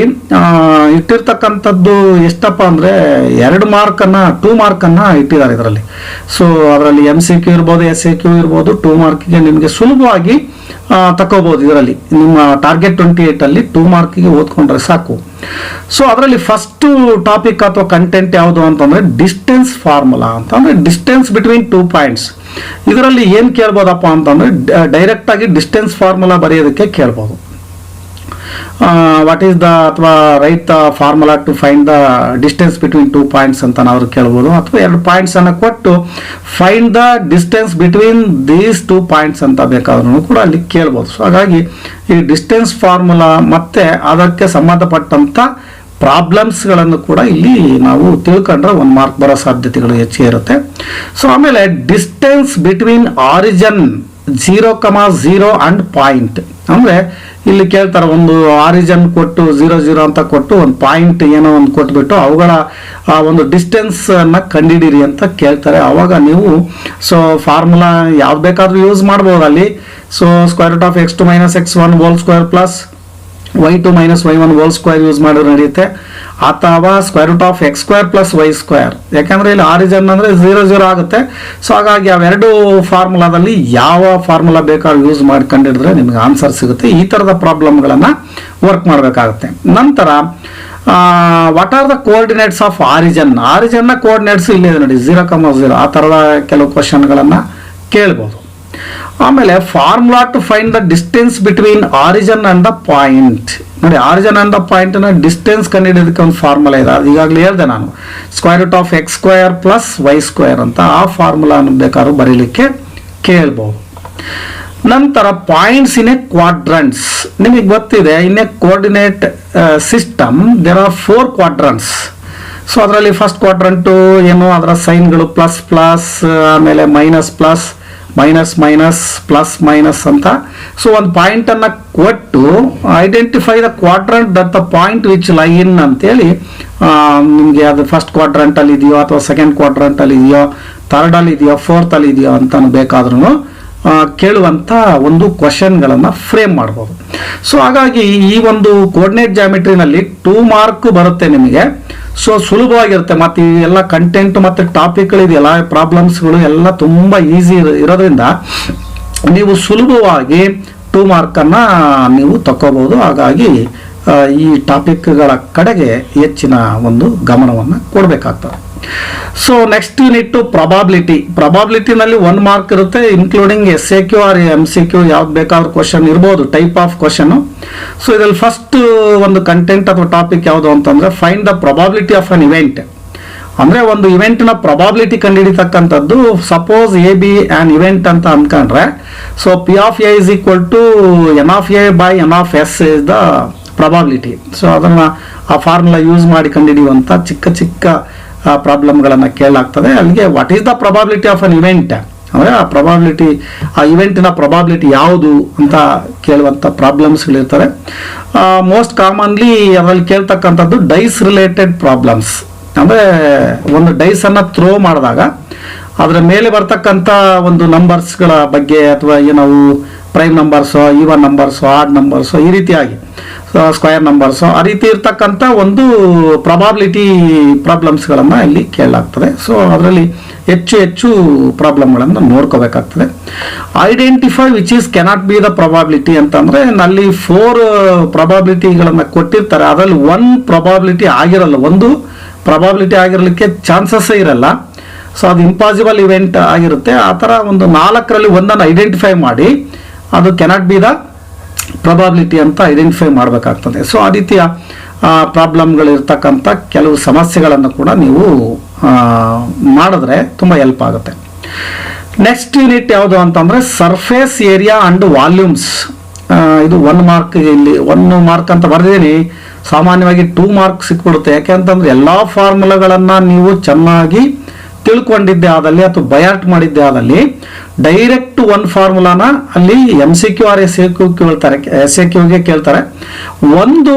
ಇಟ್ಟಿರ್ತಕ್ಕಂಥದ್ದು ಎಷ್ಟಪ್ಪ ಅಂದರೆ 2 ಮಾರ್ಕನ್ನು 2 ಮಾರ್ಕನ್ನು ಇಟ್ಟಿದ್ದಾರೆ ಇದರಲ್ಲಿ. ಸೊ ಅದರಲ್ಲಿ MCQ ಇರ್ಬೋದು, SAQ ಇರ್ಬೋದು. 2 ಮಾರ್ಕಿಗೆ ನಿಮಗೆ ಸುಲಭವಾಗಿ ತಗೋಬಹುದು. ಇದರಲ್ಲಿ ನಿಮ್ಮ ಟಾರ್ಗೆಟ್ 28 ಅಲ್ಲಿ 2 ಮಾರ್ಕಿಗೆ ಓದ್ಕೊಂಡ್ರೆ ಸಾಕು. ಸೊ ಅದರಲ್ಲಿ ಫಸ್ಟ್ ಟಾಪಿಕ್ ಅಥವಾ ಕಂಟೆಂಟ್ ಯಾವುದು ಅಂತಂದ್ರೆ ಡಿಸ್ಟೆನ್ಸ್ ಫಾರ್ಮುಲಾ ಅಂತ. ಅಂದ್ರೆ ಡಿಸ್ಟೆನ್ಸ್ ಬಿಟ್ವೀನ್ 2 ಪಾಯಿಂಟ್ಸ್. ಇದರಲ್ಲಿ ಏನ್ ಕೇಳ್ಬೋದಪ್ಪ ಅಂತಂದ್ರೆ ಡೈರೆಕ್ಟ್ ಆಗಿ ಡಿಸ್ಟೆನ್ಸ್ ಫಾರ್ಮುಲಾ ಬರೆಯೋದಕ್ಕೆ ಕೇಳ್ಬೋದು. ವಾಟ್ ಈಸ್ ದ ಅಥವಾ write the formula to find the distance between 2 points ಅಂತ ನಾವು ಕೇಳ್ಬೋದು. ಅಥವಾ 2 ಪಾಯಿಂಟ್ಸ್ ಅನ್ನು ಕೊಟ್ಟು find the distance between these 2 points ಅಂತ ಬೇಕಾದ್ರೂ ಕೂಡ ಅಲ್ಲಿ ಕೇಳ್ಬೋದು. ಸೊ ಹಾಗಾಗಿ ಈ ಡಿಸ್ಟೆನ್ಸ್ ಫಾರ್ಮುಲಾ ಮತ್ತೆ ಅದಕ್ಕೆ ಸಂಬಂಧಪಟ್ಟಂತ ಪ್ರಾಬ್ಲಮ್ಸ್ಗಳನ್ನು ಕೂಡ ಇಲ್ಲಿ ನಾವು ತಿಳ್ಕೊಂಡ್ರೆ 1 ಮಾರ್ಕ್ ಬರೋ ಸಾಧ್ಯತೆಗಳು ಹೆಚ್ಚಿಗೆ ಇರುತ್ತೆ. ಸೊ ಆಮೇಲೆ distance between origin 0,0 and point. ಅಂದ್ರೆ ಇಲ್ಲಿ ಕೇಳ್ತಾರೆ, ಒಂದು ಆರಿಜಿನ್ ಕೊಟ್ಟು 0,0 ಅಂತ ಕೊಟ್ಟು ಒಂದು ಪಾಯಿಂಟ್ ಏನೋ ಒಂದು ಕೊಟ್ಬಿಟ್ಟು ಅವುಗಳ ಒಂದು ಡಿಸ್ಟೆನ್ಸ್ ಅನ್ನ ಕಂಡುಹಿಡಿಯಿರಿ ಅಂತ ಕೇಳ್ತಾರೆ. ಅವಾಗ ನೀವು ಸೊ ಫಾರ್ಮುಲಾ ಯಾವ್ದು ಬೇಕಾದ್ರೂ ಯೂಸ್ ಮಾಡ್ಬೋದು ಅಲ್ಲಿ. So √(x2 - x1) whole plus y2 - y1 whole square use ಮಾಡಿದ್ರೆ ನಡೆಯುತ್ತೆ. ಅಥವಾ √(x² + y²). ಯಾಕಂದ್ರೆ ಇಲ್ಲಿ ಆರಿಜಿನ್ ಅಂದ್ರೆ 0,0 ಆಗುತ್ತೆ. ಸೊ ಹಾಗಾಗಿ ಅವೆರಡು ಫಾರ್ಮುಲಾದಲ್ಲಿ ಯಾವ ಫಾರ್ಮುಲಾ ಬೇಕಾದ್ರೂ ಯೂಸ್ ಮಾಡಿ ಕಂಡಿಡಿದ್ರೆ ನಿಮ್ಗೆ ಆನ್ಸರ್ ಸಿಗುತ್ತೆ. ಈ ತರದ ಪ್ರಾಬ್ಲಮ್ಗಳನ್ನ ವರ್ಕ್ ಮಾಡಬೇಕಾಗುತ್ತೆ. ನಂತರ what are the coordinates of origin. Origin ನ ಕೋಆರ್ಡಿನೇಟ್ಸ್ ಇಲ್ಲಿ ಇದೆ ನೋಡಿ, 0,0. ಆ ತರದ ಕೆಲವು ಕ್ವಶನ್ಗಳನ್ನ ಕೇಳ್ಬೋದು. ಆಮೇಲೆ formula to find the distance between origin and the point. ನೋಡಿ, ಆರಿಜಿನ್ ಅಂಡ್ ದ ಪಾಯಿಂಟ್ ನ ಡಿಸ್ಟೆನ್ಸ್ ಕಂಡುಹಿಡಿಯೋದಕ್ಕೆ ಒಂದು ಫಾರ್ಮುಲಾ ಇದೆ. ಅದು ಈಗಾಗಲೇ ಹೇಳಿದೆ ನಾನು, √(x² + y² ಅಂತ. ಆ ಫಾರ್ಮುಲಾ ಬೇಕಾದ್ರೂ ಬರೀಲಿಕ್ಕೆ ಕೇಳ್ಬೋದು. ನಂತರ ಪಾಯಿಂಟ್ಸ್ ಇನ್ ಎ ಕ್ವಾಡ್ರಂಟ್ಸ್. ನಿಮಗೆ ಗೊತ್ತಿದೆ, in a coordinate system there are 4 quadrants. So ಅದರಲ್ಲಿ ಫಸ್ಟ್ ಕ್ವಾಡ್ರಂಟು ಏನು, ಅದರ ಸೈನ್ಗಳು ಪ್ಲಸ್, ಆಮೇಲೆ ಮೈನಸ್, ಪ್ಲಸ್ ಅಂತ. ಸೊ ಒಂದು ಪಾಯಿಂಟ್ ಅನ್ನ ಕೊಟ್ಟು identify the quadrant that the point which lie in ಅಂತೇಳಿ ನಿಮಗೆ ಅದು ಫಸ್ಟ್ ಕ್ವಾಡ್ರಂಟ್ ಅಲ್ಲಿ ಇದೆಯೋ ಅಥವಾ ಸೆಕೆಂಡ್ ಕ್ವಾಡ್ರಂಟ್ ಅಲ್ಲಿ ಇದೆಯೋ, ಥರ್ಡ್ ಅಲ್ಲಿ ಇದೆಯೋ, ಫೋರ್ತ್ ಅಲ್ಲಿ ಇದೆಯೋ ಅಂತ ಬೇಕಾದ್ರೂ ಕೇಳುವಂತ ಒಂದು ಕ್ವಶನ್ಗಳನ್ನ ಫ್ರೇಮ್ ಮಾಡ್ಬೋದು. ಸೊ ಹಾಗಾಗಿ ಈ ಒಂದು ಕೋಆರ್ಡಿನೇಟ್ ಜಾಮಿಟ್ರಿನಲ್ಲಿ 2 ಮಾರ್ಕ್ ಬರುತ್ತೆ ನಿಮಗೆ. ಸೊ ಸುಲಭವಾಗಿರುತ್ತೆ. ಮತ್ತು ಈ ಎಲ್ಲ ಕಂಟೆಂಟ್ ಮತ್ತು ಟಾಪಿಕ್ಗಳಿದೆಯಲ್ಲ, ಪ್ರಾಬ್ಲಮ್ಸ್ಗಳು ಎಲ್ಲ ತುಂಬ ಈಸಿ ಇರೋದ್ರಿಂದ ನೀವು ಸುಲಭವಾಗಿ 2 ಮಾರ್ಕನ್ನು ನೀವು ತಗೋಬಹುದು. ಹಾಗಾಗಿ ಈ ಟಾಪಿಕ್ಗಳ ಕಡೆಗೆ ಹೆಚ್ಚಿನ ಒಂದು ಗಮನವನ್ನು ಕೊಡಬೇಕಾಗ್ತದೆ. So next unit probability. ಪ್ರಾಬಬಿಲಿಟಿನಲ್ಲಿ 1 ಮಾರ್ಕ್ ಇರುತ್ತೆ, ಇನ್ಕ್ಲೂಡಿಂಗ್ SAQ ಆರ್ MCQ ಯಾವ್ದು ಬೇಕಾದ್ರೂ ಕ್ವಶನ್ ಇರ್ಬೋದು, ಟೈಪ್ ಆಫ್ ಕ್ವಶನ್. ಸೊ ಇದರಲ್ಲಿ ಫಸ್ಟ್ ಒಂದು ಕಂಟೆಂಟ್ ಅಥವಾ ಟಾಪಿಕ್ ಯಾವುದು ಅಂತಂದ್ರೆ find the probability of an event. ಅಂದ್ರೆ ಒಂದು ಇವೆಂಟ್ ನ ಪ್ರಾಬಬಿಲಿಟಿ ಕಂಡುಹಿಡಿತಕ್ಕಂಥದ್ದು. ಸಪೋಸ್ AB ಆನ್ ಇವೆಂಟ್ ಅಂತ ಅನ್ಕೊಂಡ್ರೆ, so P(a) = N(a) by N(s) is the probability. So ಅದನ್ನು ಆ ಫಾರ್ಮುಲಾ ಯೂಸ್ ಮಾಡಿ ಕಂಡುಹಿಡಿಯುವಂಥ ಚಿಕ್ಕ ಚಿಕ್ಕ ಪ್ರಾಬ್ಲಮ್ಗಳನ್ನು ಕೇಳಲಾಗ್ತದೆ. ಅಲ್ಲಿಗೆ what is the probability of an event ಅಂದರೆ ಆ ಇವೆಂಟಿನ ಪ್ರೊಬಾಬಿಲಿಟಿ ಯಾವುದು ಅಂತ ಕೇಳುವಂಥ ಪ್ರಾಬ್ಲಮ್ಸ್ಗಳಿರ್ತವೆ. ಮೋಸ್ಟ್ ಕಾಮನ್ಲಿ ಅದರಲ್ಲಿ ಕೇಳ್ತಕ್ಕಂಥದ್ದು ಡೈಸ್ ರಿಲೇಟೆಡ್ ಪ್ರಾಬ್ಲಮ್ಸ್. ಅಂದರೆ ಒಂದು ಡೈಸನ್ನು ಥ್ರೋ ಮಾಡಿದಾಗ ಅದರ ಮೇಲೆ ಬರ್ತಕ್ಕಂಥ ಒಂದು ನಂಬರ್ಸ್ಗಳ ಬಗ್ಗೆ, ಅಥವಾ ನಾವು ಪ್ರೈಮ್ ನಂಬರ್ಸೋ, ಈವನ್ ನಂಬರ್ಸೋ, ಆಡ್ ನಂಬರ್ಸೋ, ಈ ರೀತಿಯಾಗಿ ಸ್ಕ್ವೇರ್ ನಂಬರ್ಸು, ಆ ರೀತಿ ಇರ್ತಕ್ಕಂಥ ಒಂದು ಪ್ರೊಬಾಬಿಲಿಟಿ ಪ್ರಾಬ್ಲಮ್ಸ್ಗಳನ್ನು ಇಲ್ಲಿ ಕೇಳಲಾಗ್ತದೆ. ಸೊ ಅದರಲ್ಲಿ ಹೆಚ್ಚು ಪ್ರಾಬ್ಲಮ್ಗಳನ್ನು ನೋಡ್ಕೋಬೇಕಾಗ್ತದೆ. Identify which is cannot be the probability ಅಂತಂದರೆ ಅಲ್ಲಿ 4 ಪ್ರೊಬಾಬಿಲಿಟಿಗಳನ್ನು ಕೊಟ್ಟಿರ್ತಾರೆ. ಅದರಲ್ಲಿ 1 ಪ್ರೊಬಾಬಿಲಿಟಿ ಆಗಿರಲ್ಲ, ಒಂದು ಪ್ರೊಬಾಬಿಲಿಟಿ ಆಗಿರಲಿಕ್ಕೆ ಚಾನ್ಸಸ್ಸೇ ಇರಲ್ಲ. ಸೊ ಅದು ಇಂಪಾಸಿಬಲ್ ಇವೆಂಟ್ ಆಗಿರುತ್ತೆ. ಆ ಥರ ಒಂದು 4ರಲ್ಲಿ ಒಂದನ್ನು ಐಡೆಂಟಿಫೈ ಮಾಡಿ ಅದು ಕೆನಾಟ್ ಬಿ ದ ಪ್ರೊಬಾಬಿಲಿಟಿ ಅಂತ ಐಡೆಂಟಿಫೈ ಮಾಡಬೇಕಾಗ್ತದೆ. ಸೊ ಆ ರೀತಿಯ ಪ್ರಾಬ್ಲಮ್ಗಳಿರ್ತಕ್ಕಂಥ ಕೆಲವು ಸಮಸ್ಯೆಗಳನ್ನು ಕೂಡ ನೀವು ಮಾಡಿದ್ರೆ ತುಂಬ ಹೆಲ್ಪ್ ಆಗುತ್ತೆ. ನೆಕ್ಸ್ಟ್ ಯೂನಿಟ್ ಯಾವುದು ಅಂತಂದರೆ ಸರ್ಫೇಸ್ ಏರಿಯಾ ಅಂಡ್ ವಾಲ್ಯೂಮ್ಸ್. ಇದು 1 ಮಾರ್ಕ್, ಇಲ್ಲಿ 1 ಮಾರ್ಕ್ ಅಂತ ಬರೆದಿದ್ದೀನಿ. ಸಾಮಾನ್ಯವಾಗಿ 2 ಮಾರ್ಕ್ ಸಿಕ್ಬಿಡುತ್ತೆ. ಯಾಕೆಂತಂದ್ರೆ ಎಲ್ಲ ಫಾರ್ಮುಲಾಗಳನ್ನು ನೀವು ಚೆನ್ನಾಗಿ ತಿಳ್ಕೊಂಡಿದ್ದೆ ಆದಲ್ಲಿ ಅಥವಾ ಬಯಾಟ್ ಮಾಡಿದ್ದೆ ಆದಲ್ಲಿ ಡೈರೆಕ್ಟ್ 1 ಫಾರ್ಮುಲಾನ ಅಲ್ಲಿ MCQ ಆರ್ SAQ ಕೇಳ್ತಾರೆ, SAQಗೆ ಕೇಳ್ತಾರೆ.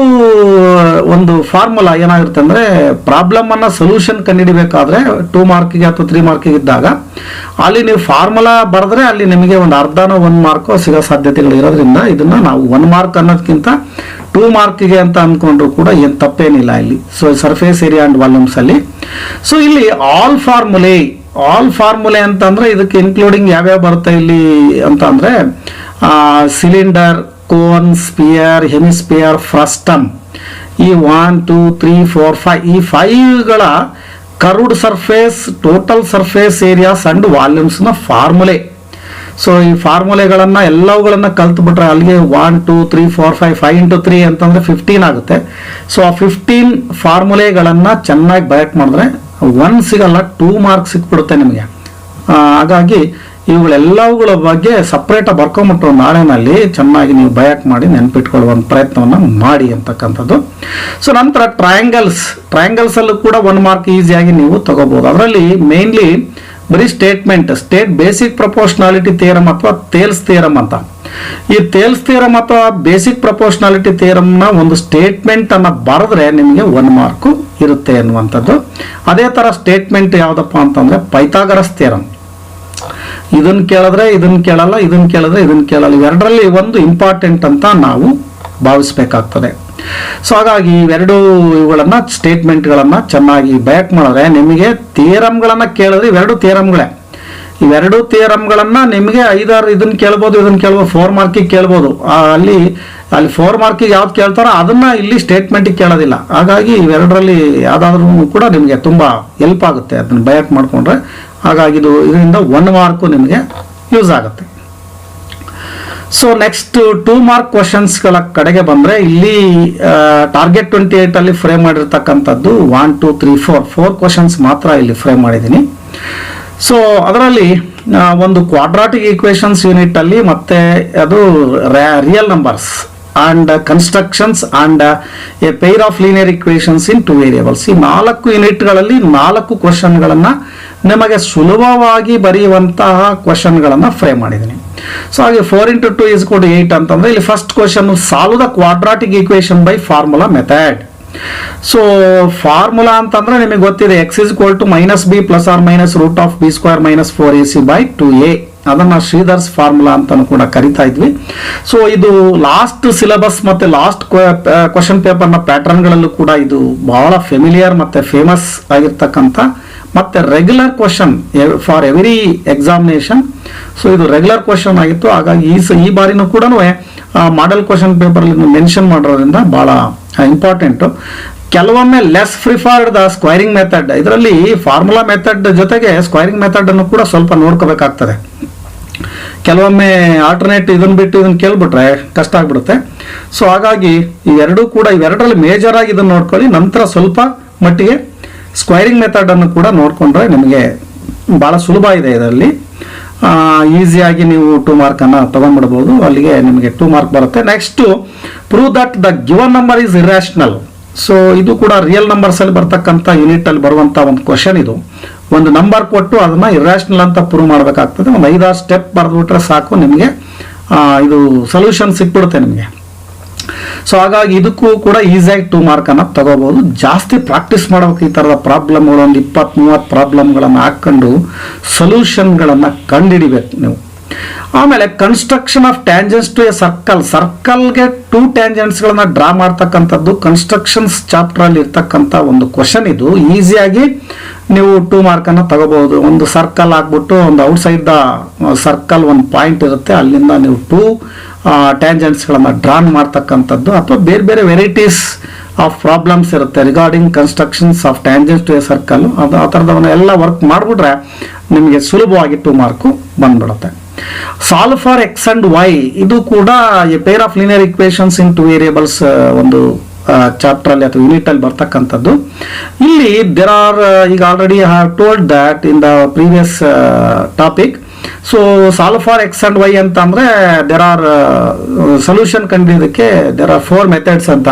ಒಂದು ಫಾರ್ಮುಲಾ ಏನಾಗಿರುತ್ತೆ ಅಂದರೆ ಪ್ರಾಬ್ಲಮನ್ನು ಸೊಲ್ಯೂಷನ್ ಕಂಡುಹಿಡಿಬೇಕಾದ್ರೆ 2 ಮಾರ್ಕಿಗೆ ಅಥವಾ 3 ಮಾರ್ಕಿಗೆ ಇದ್ದಾಗ ಅಲ್ಲಿ ನೀವು ಫಾರ್ಮುಲಾ ಬರೆದ್ರೆ ಅಲ್ಲಿ ನಿಮಗೆ ಒಂದು ಅರ್ಧನೋ 1 ಮಾರ್ಕೋ ಸಿಗೋ ಸಾಧ್ಯತೆಗಳು ಇರೋದ್ರಿಂದ ಇದನ್ನು ನಾವು 1 ಮಾರ್ಕ್ ಅನ್ನೋದಕ್ಕಿಂತ 2 ಮಾರ್ಕಿಗೆ ಅಂತ ಅಂದ್ಕೊಂಡ್ರು ಕೂಡ ಏನು ತಪ್ಪೇನಿಲ್ಲ ಇಲ್ಲಿ. So surface area and volumes ಅಲ್ಲಿ. ಸೊ ಇಲ್ಲಿ ಆಲ್ ಫಾರ್ಮುಲೆ ಅಂತಂದ್ರೆ ಇದಕ್ಕೆ ಇನ್ಕ್ಲೂಡಿಂಗ್ ಯಾವ್ಯಾವ ಬರುತ್ತೆ ಇಲ್ಲಿ ಅಂತ ಅಂದ್ರೆ cylinder, cone, sphere, hemisphere, frustum, ಈ 1 2 3 4 5 ಈ 5ಗಳ curved surface, total surface areas and volumes ನ ಫಾರ್ಮುಲೆ. ಸೊ ಈ ಫಾರ್ಮುಲೆಗಳನ್ನು ಎಲ್ಲವುಗಳನ್ನು ಕಲ್ತ್ಬಿಟ್ರೆ ಅಲ್ಲಿಗೆ 1 2 3 4 5 5 × 3 ಅಂತಂದ್ರೆ 15 ಆಗುತ್ತೆ. ಸೊ ಆ 15 ಫಾರ್ಮುಲೆಗಳನ್ನು ಚೆನ್ನಾಗಿ ಬಯಾಟ್ ಮಾಡಿದ್ರೆ 1 ಸಿಗಲ್ಲ, 2 ಮಾರ್ಕ್ ಸಿಕ್ಬಿಡುತ್ತೆ ನಿಮಗೆ. ಹಾಗಾಗಿ ಇವುಗಳೆಲ್ಲವುಗಳ ಬಗ್ಗೆ ಸಪ್ರೇಟಾಗಿ ಬರ್ಕೊಂಬಿಟ್ರು ನಾಳೆನಲ್ಲಿ ಚೆನ್ನಾಗಿ ನೀವು ಬಯಾಟ್ ಮಾಡಿ ನೆನ್ಪಿಟ್ಕೊಳ್ಳುವ ಪ್ರಯತ್ನವನ್ನು ಮಾಡಿ ಅಂತಕ್ಕಂಥದ್ದು. ಸೊ ನಂತರ ಟ್ರಯಾಂಗಲ್ಸ್ ಅಲ್ಲೂ ಕೂಡ 1 ಮಾರ್ಕ್ ಈಸಿಯಾಗಿ ನೀವು ತಗೋಬಹುದು. ಅದರಲ್ಲಿ ಮೇನ್ಲಿ ಬರೀ ಸ್ಟೇಟ್ ಬೇಸಿಕ್ ಪ್ರಪೋರ್ಷನಾಲಿಟಿ ಥಿಯರಮ್ ಅಥವಾ ಥೇಲ್ಸ್ ಥಿಯರಮ್ ಅಂತ. ಈ ಥೇಲ್ಸ್ ಥಿಯರಮ್ ಅಥವಾ ಬೇಸಿಕ್ ಪ್ರಪೋರ್ಷನಾಲಿಟಿ ಥಿಯರಮ್ನ ಒಂದು ಸ್ಟೇಟ್ಮೆಂಟ್ ಅನ್ನ ಬರೆದ್ರೆ ನಿಮಗೆ 1 ಮಾರ್ಕ್ ಇರುತ್ತೆ ಅನ್ನುವಂಥದ್ದು. ಅದೇ ತರ ಸ್ಟೇಟ್ಮೆಂಟ್ ಯಾವ್ದಪ್ಪ ಅಂತಂದ್ರೆ ಪೈಥಾಗರಸ್ ಥಿಯರಮ್. ಇದನ್ನ ಕೇಳಿದ್ರೆ ಇದನ್ನ ಕೇಳಲ್ಲ, ಇದನ್ನ ಕೇಳಿದ್ರೆ ಇದನ್ನ ಕೇಳಲ್ಲ. ಇವೆರಡರಲ್ಲಿ ಒಂದು ಇಂಪಾರ್ಟೆಂಟ್ ಅಂತ ನಾವು ಭಾವಿಸ್ಬೇಕಾಗ್ತದೆ. ಸೊ ಹಾಗಾಗಿ ಇವುಗಳನ್ನ ಸ್ಟೇಟ್ಮೆಂಟ್ಗಳನ್ನ ಚೆನ್ನಾಗಿ ಬ್ಯಾಕ್ ಮಾಡಿದ್ರೆ ನಿಮಗೆ ಥಿಯರಮ್ಗಳನ್ನ ಕೇಳಿದ್ರೆ ಇವೆರಡು ಥಿಯರಮ್ಗಳನ್ನ ನಿಮಗೆ 5-6 ಇದನ್ನ ಕೇಳ್ಬೋದು 4 ಮಾರ್ಕಿಗೆ ಕೇಳ್ಬೋದು. ಅಲ್ಲಿ 4 ಮಾರ್ಕಿಗೆ ಯಾವ್ದು ಕೇಳ್ತಾರೋ ಅದನ್ನ ಇಲ್ಲಿ ಸ್ಟೇಟ್ಮೆಂಟಿಗೆ ಕೇಳೋದಿಲ್ಲ. ಹಾಗಾಗಿ ಇವೆರಡರಲ್ಲಿ ಯಾವ್ದಾದ್ರೂ ಕೂಡ ನಿಮಗೆ ತುಂಬಾ ಹೆಲ್ಪ್ ಆಗುತ್ತೆ ಅದನ್ನ ಬಯಾಟ್ ಮಾಡ್ಕೊಂಡ್ರೆ. ಹಾಗಾಗಿ ಇದರಿಂದ 1 ಮಾರ್ಕು ನಿಮಗೆ ಯೂಸ್ ಆಗುತ್ತೆ. ಸೊ ನೆಕ್ಸ್ಟ್ 2 ಮಾರ್ಕ್ ಕ್ವಶನ್ಸ್ಗಳ ಕಡೆಗೆ ಬಂದ್ರೆ ಇಲ್ಲಿ ಟಾರ್ಗೆಟ್ 28 ಅಲ್ಲಿ ಫ್ರೇಮ್ ಮಾಡಿರ್ತಕ್ಕಂಥದ್ದು 1 2 3 4 ಕ್ವಶನ್ಸ್ ಮಾತ್ರ ಇಲ್ಲಿ ಫ್ರೇಮ್ ಮಾಡಿದ್ದೀನಿ. ಸೊ ಅದರಲ್ಲಿ ಒಂದು ಕ್ವಾಡ್ರಾಟಿಕ್ ಈಕ್ವೇಶನ್ಸ್ ಯೂನಿಟ್ ಅಲ್ಲಿ ಮತ್ತೆ ಅದು real numbers and constructions and A pair of linear equations in 2 variables. ಈ 4 ಯೂನಿಟ್ಗಳಲ್ಲಿ 4 ಕ್ವಶನ್ಗಳನ್ನ ನಿಮಗೆ ಸುಲಭವಾಗಿ ಬರೆಯುವಂತಹ ಕ್ವಶನ್ಗಳನ್ನ ಫ್ರೇಮ್ ಮಾಡಿದ್ದೀನಿ. ಸೊ ಹಾಗೆ 4 × 2 = 8 ಅಂತಂದ್ರೆ ಇಲ್ಲಿ first question solve the quadratic equation by formula method. So formula ಅಂತಂದ್ರೆ ನಿಮಗೆ ಗೊತ್ತಿದೆ x = -b ± √b² - 4ac/2a. ಅದನ್ನ ಶ್ರೀಧರ್ಸ್ ಫಾರ್ಮುಲಾ ಅಂತಾನು ಕೂಡ ಕರಿತಾ ಇದ್ವಿ. ಸೊ ಇದು ಲಾಸ್ಟ್ ಸಿಲೆಬಸ್ ಮತ್ತೆ ಲಾಸ್ಟ್ ಕ್ವಶನ್ ಪೇಪರ್ನ ಪ್ಯಾಟರ್ನ್ಗಳಲ್ಲೂ ಕೂಡ ಇದು ಬಹಳ ಫೆಮಿಲಿಯರ್ ಮತ್ತೆ ಫೇಮಸ್ ಆಗಿರ್ತಕ್ಕಂಥ ಮತ್ತೆ regular question for every examination. So ಇದು ರೆಗ್ಯುಲರ್ ಕ್ವಶನ್ ಆಗಿತ್ತು. ಹಾಗಾಗಿ ಈ ಬಾರಿನೂ ಕೂಡ ಮಾಡೆಲ್ ಕ್ವಶನ್ ಪೇಪರ್ ಮೆನ್ಷನ್ ಮಾಡೋದ್ರಿಂದ ಬಹಳ ಇಂಪಾರ್ಟೆಂಟ್. ಕೆಲವೊಮ್ಮೆ less preferred the squaring method. ಇದರಲ್ಲಿ ಫಾರ್ಮುಲಾ ಮೆಥಡ್ ಜೊತೆಗೆ ಸ್ಕ್ವೈರಿಂಗ್ ಮೆಥಡ್ ಅನ್ನು ಕೂಡ ಸ್ವಲ್ಪ ನೋಡ್ಕೋಬೇಕಾಗ್ತದೆ. ಕೆಲವೊಮ್ಮೆ ಆಲ್ಟರ್ನೇಟ್ ಇದನ್ನ ಬಿಟ್ಟು ಇದನ್ನ ಕೇಳ್ಬಿಟ್ರೆ ಕಷ್ಟ ಆಗ್ಬಿಡುತ್ತೆ. ಸೊ ಹಾಗಾಗಿ ಇವೆರಡರಲ್ಲಿ ಮೇಜರ್ ಆಗಿ ಇದನ್ನ ನೋಡ್ಕೊಳ್ಳಿ. ನಂತರ ಸ್ವಲ್ಪ ಮಟ್ಟಿಗೆ ಸ್ಕ್ವೈರಿಂಗ್ ಮೆಥಡ್ ಅನ್ನು ಕೂಡ ನೋಡ್ಕೊಂಡ್ರೆ ನಿಮಗೆ ಬಹಳ ಸುಲಭ ಇದೆ ಇದರಲ್ಲಿ. ಈಸಿಯಾಗಿ ನೀವು 2 ಮಾರ್ಕನ್ನು ತೊಗೊಂಡ್ಬಿಡ್ಬೋದು. ಅಲ್ಲಿಗೆ ನಿಮಗೆ 2 ಮಾರ್ಕ್ ಬರುತ್ತೆ. Next prove that the given number is irrational. So ಇದು ಕೂಡ ರಿಯಲ್ ನಂಬರ್ಸಲ್ಲಿ ಬರ್ತಕ್ಕಂಥ ಯೂನಿಟಲ್ಲಿ ಬರುವಂಥ ಒಂದು ಕ್ವಶನ್. ಇದು ಒಂದು ನಂಬರ್ ಕೊಟ್ಟು ಅದನ್ನು ಇರ್ಯಾಷನಲ್ ಅಂತ ಪ್ರೂವ್ ಮಾಡಬೇಕಾಗ್ತದೆ. ಒಂದು 5-6 ಸ್ಟೆಪ್ ಬರೆದ್ಬಿಟ್ರೆ ಸಾಕು, ನಿಮಗೆ ಇದು ಸೊಲ್ಯೂಷನ್ ಸಿಕ್ಬಿಡುತ್ತೆ ನಿಮಗೆ. ಸೊ ಹಾಗಾಗಿ ಇದಕ್ಕೂ ಕೂಡ ಈಸಿಯಾಗಿ 2 ಮಾರ್ಕನ್ನು ತಗೋಬಹುದು. ಜಾಸ್ತಿ ಪ್ರಾಕ್ಟೀಸ್ ಮಾಡಬೇಕು. ಈ ಥರದ ಪ್ರಾಬ್ಲಮ್ಗಳು ಒಂದು 20-30 ಪ್ರಾಬ್ಲಮ್ಗಳನ್ನು ಹಾಕ್ಕೊಂಡು ಸೊಲ್ಯೂಷನ್ಗಳನ್ನು ಕಂಡುಹಿಡಿಬೇಕು ನೀವು. ಆಮೇಲೆ construction of tangents to a ಸರ್ಕಲ್ಗೆ 2 ಟ್ಯಾಂಜೆಂಟ್ಸ್ಗಳನ್ನ ಡ್ರಾ ಮಾಡ್ತಕ್ಕಂಥದ್ದು ಕನ್ಸ್ಟ್ರಕ್ಷನ್ಸ್ ಚಾಪ್ಟರಲ್ಲಿ ಇರ್ತಕ್ಕಂಥ ಒಂದು ಕ್ವಶನ್. ಇದು ಈಸಿಯಾಗಿ ನೀವು 2 ಮಾರ್ಕನ್ನು ತಗೋಬಹುದು. ಒಂದು ಸರ್ಕಲ್ ಹಾಕ್ಬಿಟ್ಟು ಒಂದು ಔಟ್ಸೈಡ್ ದ ಸರ್ಕಲ್ ಒಂದು ಪಾಯಿಂಟ್ ಇರುತ್ತೆ, ಅಲ್ಲಿಂದ ನೀವು 2 ಟ್ಯಾಂಜೆಂಟ್ಸ್ಗಳನ್ನು ಡ್ರಾ ಮಾಡ್ತಕ್ಕಂಥದ್ದು, ಅಥವಾ ಬೇರೆ ಬೇರೆ ವೆರೈಟೀಸ್ ಆಫ್ ಪ್ರಾಬ್ಲಮ್ಸ್ ಇರುತ್ತೆ regarding constructions of tangents to a circle. ಅದು ಆ ಥರದವನ್ನ ಎಲ್ಲ ವರ್ಕ್ ಮಾಡಿಬಿಟ್ರೆ ನಿಮಗೆ ಸುಲಭವಾಗಿ 2 ಮಾರ್ಕು ಬಂದ್ಬಿಡುತ್ತೆ. Solve for x and y, ಇದು ಕೂಡ a pair of linear equations in 2 variables ಒಂದು ಚಾಪ್ಟರ್ ಅಲ್ಲಿ ಅಥವಾ ಯೂನಿಟ್ ಅಲ್ಲಿ ಬರ್ತಕ್ಕಂಥದ್ದು. ಇಲ್ಲಿ ದೇರ್ ಆರ್, ಈಗ already I have told that in the previous topic. So solve for x and y ಅಂತ ಅಂದ್ರೆ ದೇರ್ ಆರ್ ಸೊಲ್ಯೂಷನ್ ಕಂಡಿದ್ದಕ್ಕೆ ದೇರ್ ಆರ್ 4 ಮೆಥಡ್ಸ್ ಅಂತ.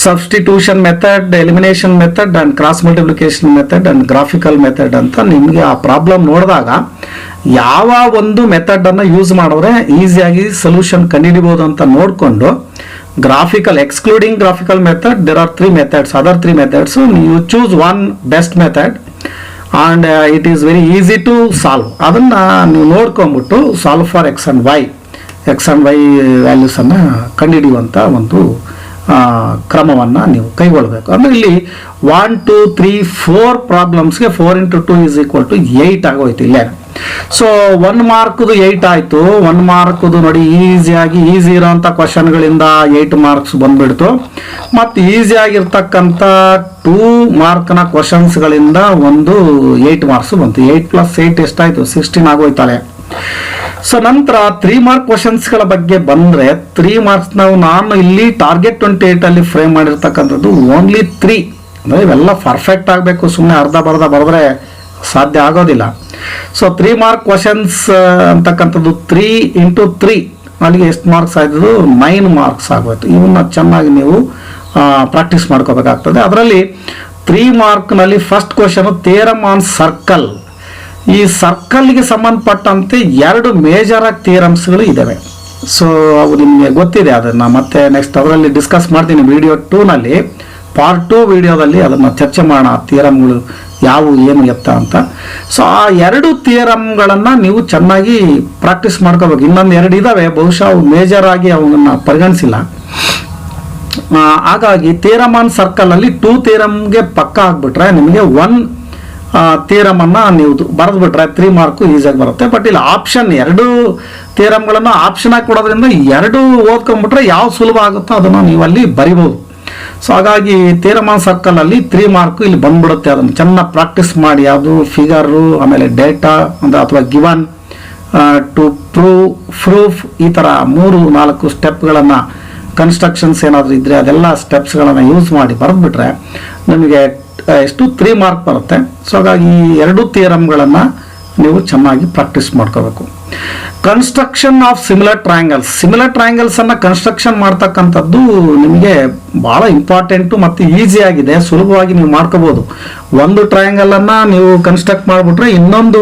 Substitution method, elimination method and cross multiplication method and graphical method ಅಂತ. ನಿಮಗೆ ಆ problem ನೋಡಿದಾಗ ಯಾವ ಒಂದು ಮೆಥಡ್ ಅನ್ನು ಯೂಸ್ ಮಾಡಿದ್ರೆ ಈಸಿಯಾಗಿ ಸೊಲ್ಯೂಷನ್ ಕಂಡುಹಿಡಿಬಹುದು ಅಂತ ನೋಡಿಕೊಂಡು, graphical excluding graphical method there are 3 methods, other 3 methods. You choose one best method and it is very easy to solve. ಅದನ್ನ ನೀವು ನೋಡ್ಕೊಂಡ್ಬಿಟ್ಟು solve for x and y values ಅನ್ನ ಕಂಡುಹಿಡಿಯುವಂತ ಒಂದು ಕ್ರಮವನ್ನು ನೀವು ಕೈಗೊಳ್ಳಬೇಕು. ಅಂದರೆ ಇಲ್ಲಿ 1, 2, 3, 4 ಪ್ರಾಬ್ಲಮ್ಸ್ಗೆ 4 × 2 = 8 ಆಗೋಯ್ತು ಇಲ್ಲೇ. ಸೊ 1 ಮಾರ್ಕ್ದು 8 ಆಯಿತು. 1 ಮಾರ್ಕ್ದು ನೋಡಿ ಈಸಿ ಇರೋಂಥ ಕ್ವಶನ್ಗಳಿಂದ 8 ಮಾರ್ಕ್ಸ್ ಬಂದ್ಬಿಡ್ತು. ಮತ್ತು ಈಸಿಯಾಗಿರ್ತಕ್ಕಂಥ 2 ಮಾರ್ಕ್ನ ಕ್ವಶನ್ಸ್ಗಳಿಂದ ಒಂದು 8 ಮಾರ್ಕ್ಸ್ ಬಂತು. 8 + 8 ಎಷ್ಟಾಯಿತು? 16 ಆಗೋಯ್ತಾಳೆ. ಸೊ ನಂತರ 3 ಮಾರ್ಕ್ ಕ್ವಶನ್ಸ್ಗಳ ಬಗ್ಗೆ ಬಂದರೆ 3 ಮಾರ್ಕ್ಸ್ ನಾನು ಇಲ್ಲಿ ಟಾರ್ಗೆಟ್ 28 ಅಲ್ಲಿ ಫ್ರೇಮ್ ಮಾಡಿರ್ತಕ್ಕಂಥದ್ದು ಓನ್ಲಿ 3. ಅಂದರೆ ಇವೆಲ್ಲ ಪರ್ಫೆಕ್ಟ್ ಆಗಬೇಕು, ಸುಮ್ಮನೆ ಅರ್ಧ ಬರೆದ್ರೆ ಸಾಧ್ಯ ಆಗೋದಿಲ್ಲ. ಸೊ 3 ಮಾರ್ಕ್ ಕ್ವಶನ್ಸ್ ಅಂತಕ್ಕಂಥದ್ದು 3 × 3 ಅಲ್ಲಿಗೆ ಎಷ್ಟು ಮಾರ್ಕ್ಸ್ ಆಯ್ತದು? 9 ಮಾರ್ಕ್ಸ್ ಆಗೋಯ್ತು. ಇವನ್ನ ಚೆನ್ನಾಗಿ ನೀವು ಪ್ರಾಕ್ಟೀಸ್ ಮಾಡ್ಕೋಬೇಕಾಗ್ತದೆ. ಅದರಲ್ಲಿ 3 ಮಾರ್ಕ್ನಲ್ಲಿ first question theorem on circle. ಈ ಸರ್ಕಲ್ಗೆ ಸಂಬಂಧಪಟ್ಟಂತೆ 2 ಮೇಜರ್ ಆಗಿ ಥಿಯರಮ್ಸ್ಗಳು ಇದ್ದಾವೆ. ಸೊ ಅವು ನಿಮಗೆ ಗೊತ್ತಿದೆ, ಅದನ್ನು ಮತ್ತೆ ನೆಕ್ಸ್ಟ್ ಅದರಲ್ಲಿ ಡಿಸ್ಕಸ್ ಮಾಡ್ತೀನಿ ವಿಡಿಯೋ 2ನಲ್ಲಿ. ಪಾರ್ಟ್ 2 ವಿಡಿಯೋದಲ್ಲಿ ಅದನ್ನು ಚರ್ಚೆ ಮಾಡೋಣ, ಥಿಯರಮ್ಗಳು ಯಾವುವು ಏನು ಎತ್ತ ಅಂತ. ಸೊ ಆ 2 ಥಿಯರಮ್ಗಳನ್ನು ನೀವು ಚೆನ್ನಾಗಿ ಪ್ರಾಕ್ಟೀಸ್ ಮಾಡ್ಕೋಬೇಕು. ಇನ್ನೊಂದು 2 ಇದ್ದಾವೆ, ಬಹುಶಃ ಅವು ಮೇಜರ್ ಆಗಿ ಅವನ್ನ ಪರಿಗಣಿಸಿಲ್ಲ. ಹಾಗಾಗಿ ಥಿಯರಮ್ ಆನ್ ಸರ್ಕಲ್ ಅಲ್ಲಿ 2 ಥಿಯರಮ್ಗೆ ಪಕ್ಕ ಆಗ್ಬಿಟ್ರೆ ನಿಮಗೆ 1 ಥಿಯರಮ್ ಅನ್ನ ನೀವು ಬರೆದ್ಬಿಟ್ರೆ 3 ಮಾರ್ಕು ಈಸಿಯಾಗಿ ಬರುತ್ತೆ. ಬಟ್ ಇಲ್ಲಿ ಆಪ್ಷನ್ 2 ಥಿಯರಮ್ಗಳನ್ನು ಆಪ್ಷನ್ ಆಗಿ ಕೊಡೋದ್ರಿಂದ 2 ಓದ್ಕೊಂಡ್ಬಿಟ್ರೆ ಯಾವ ಸುಲಭ ಆಗುತ್ತೋ ಅದನ್ನು ನೀವು ಅಲ್ಲಿ ಬರಿಬಹುದು. ಸೊ ಹಾಗಾಗಿ ಥಿಯರಮ್ ಆನ್ ಸರ್ಕಲ್ ಅಲ್ಲಿ 3 ಮಾರ್ಕು ಇಲ್ಲಿ ಬಂದ್ಬಿಡುತ್ತೆ. ಅದನ್ನು ಚೆನ್ನಾಗಿ ಪ್ರಾಕ್ಟೀಸ್ ಮಾಡಿ, ಯಾವುದು ಫಿಗರು, ಆಮೇಲೆ ಡೇಟಾ ಅಥವಾ ಗಿವನ್ ಟು ಪ್ರೂಫ್, ಈ ಥರ 3-4 ಸ್ಟೆಪ್ಗಳನ್ನು, ಕನ್ಸ್ಟ್ರಕ್ಷನ್ಸ್ ಏನಾದರೂ ಇದ್ರೆ ಅದೆಲ್ಲ ಸ್ಟೆಪ್ಸ್ಗಳನ್ನು ಯೂಸ್ ಮಾಡಿ ಬರೆದ್ಬಿಟ್ರೆ ನಿಮಗೆ ಎಷ್ಟು 3 ಮಾರ್ಕ್ ಬರುತ್ತೆ. ಸೊ ಹಾಗಾಗಿ ಈ 2 ಥಿಯರಮ್ಗಳನ್ನು ನೀವು ಚೆನ್ನಾಗಿ ಪ್ರಾಕ್ಟೀಸ್ ಮಾಡ್ಕೋಬೇಕು. ಕನ್ಸ್ಟ್ರಕ್ಷನ್ ಆಫ್ ಸಿಮಿಲರ್ ಟ್ರಯಾಂಗಲ್ಸ್ ಅನ್ನ ಕನ್ಸ್ಟ್ರಕ್ಷನ್ ಮಾಡ್ತಕ್ಕಂಥದ್ದು ನಿಮಗೆ ಬಹಳ ಇಂಪಾರ್ಟೆಂಟು ಮತ್ತು ಈಸಿ ಆಗಿದೆ, ಸುಲಭವಾಗಿ ನೀವು ಮಾಡ್ಕೋಬಹುದು. ಒಂದು ಟ್ರಯಾಂಗಲ್ ಅನ್ನ ನೀವು ಕನ್ಸ್ಟ್ರಕ್ಟ್ ಮಾಡಿಬಿಟ್ರೆ ಇನ್ನೊಂದು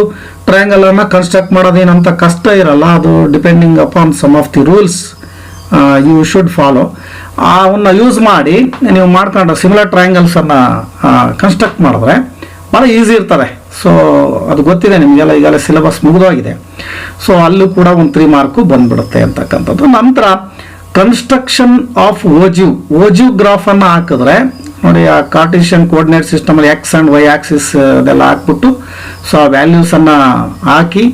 ಟ್ರಯಾಂಗಲ್ ಅನ್ನ ಕನ್ಸ್ಟ್ರಕ್ಟ್ ಮಾಡೋದೇನಂತ ಕಷ್ಟ ಇರಲ್ಲ. ಅದು depending upon some of the rules you should follow. ಅವನ್ನ ಯೂಸ್ ಮಾಡಿ ನೀವು ಮಾಡ್ಕೊಂಡ್ರೆ ಸಿಮಿಲರ್ ಟ್ರಯಾಂಗಲ್ಸನ್ನು ಕನ್ಸ್ಟ್ರಕ್ಟ್ ಮಾಡಿದ್ರೆ ಭಾಳ ಈಸಿ ಇರ್ತದೆ. ಸೊ ಅದು ಗೊತ್ತಿದೆ ನಿಮಗೆಲ್ಲ, ಈಗಲೇ ಸಿಲೆಬಸ್ ಮುಗಿದೋಗಿದೆ. ಸೊ ಅಲ್ಲೂ ಕೂಡ ಒಂದು 3 ಮಾರ್ಕು ಬಂದ್ಬಿಡುತ್ತೆ ಅಂತಕ್ಕಂಥದ್ದು. ನಂತರ ಕನ್ಸ್ಟ್ರಕ್ಷನ್ ಆಫ್ ಓಜಿವ್ ಗ್ರಾಫನ್ನು ಹಾಕಿದ್ರೆ ನೋಡಿ, ಆ ಕಾರ್ಟಿಷಿಯನ್ ಕೋಆರ್ಡಿನೇಟ್ ಸಿಸ್ಟಮಲ್ಲಿ ಎಕ್ಸ್ ಆ್ಯಂಡ್ ವೈ ಆಕ್ಸಿಸ್ ಅದೆಲ್ಲ ಹಾಕ್ಬಿಟ್ಟು ಸೊ ಆ ವ್ಯಾಲ್ಯೂಸನ್ನು ಹಾಕಿ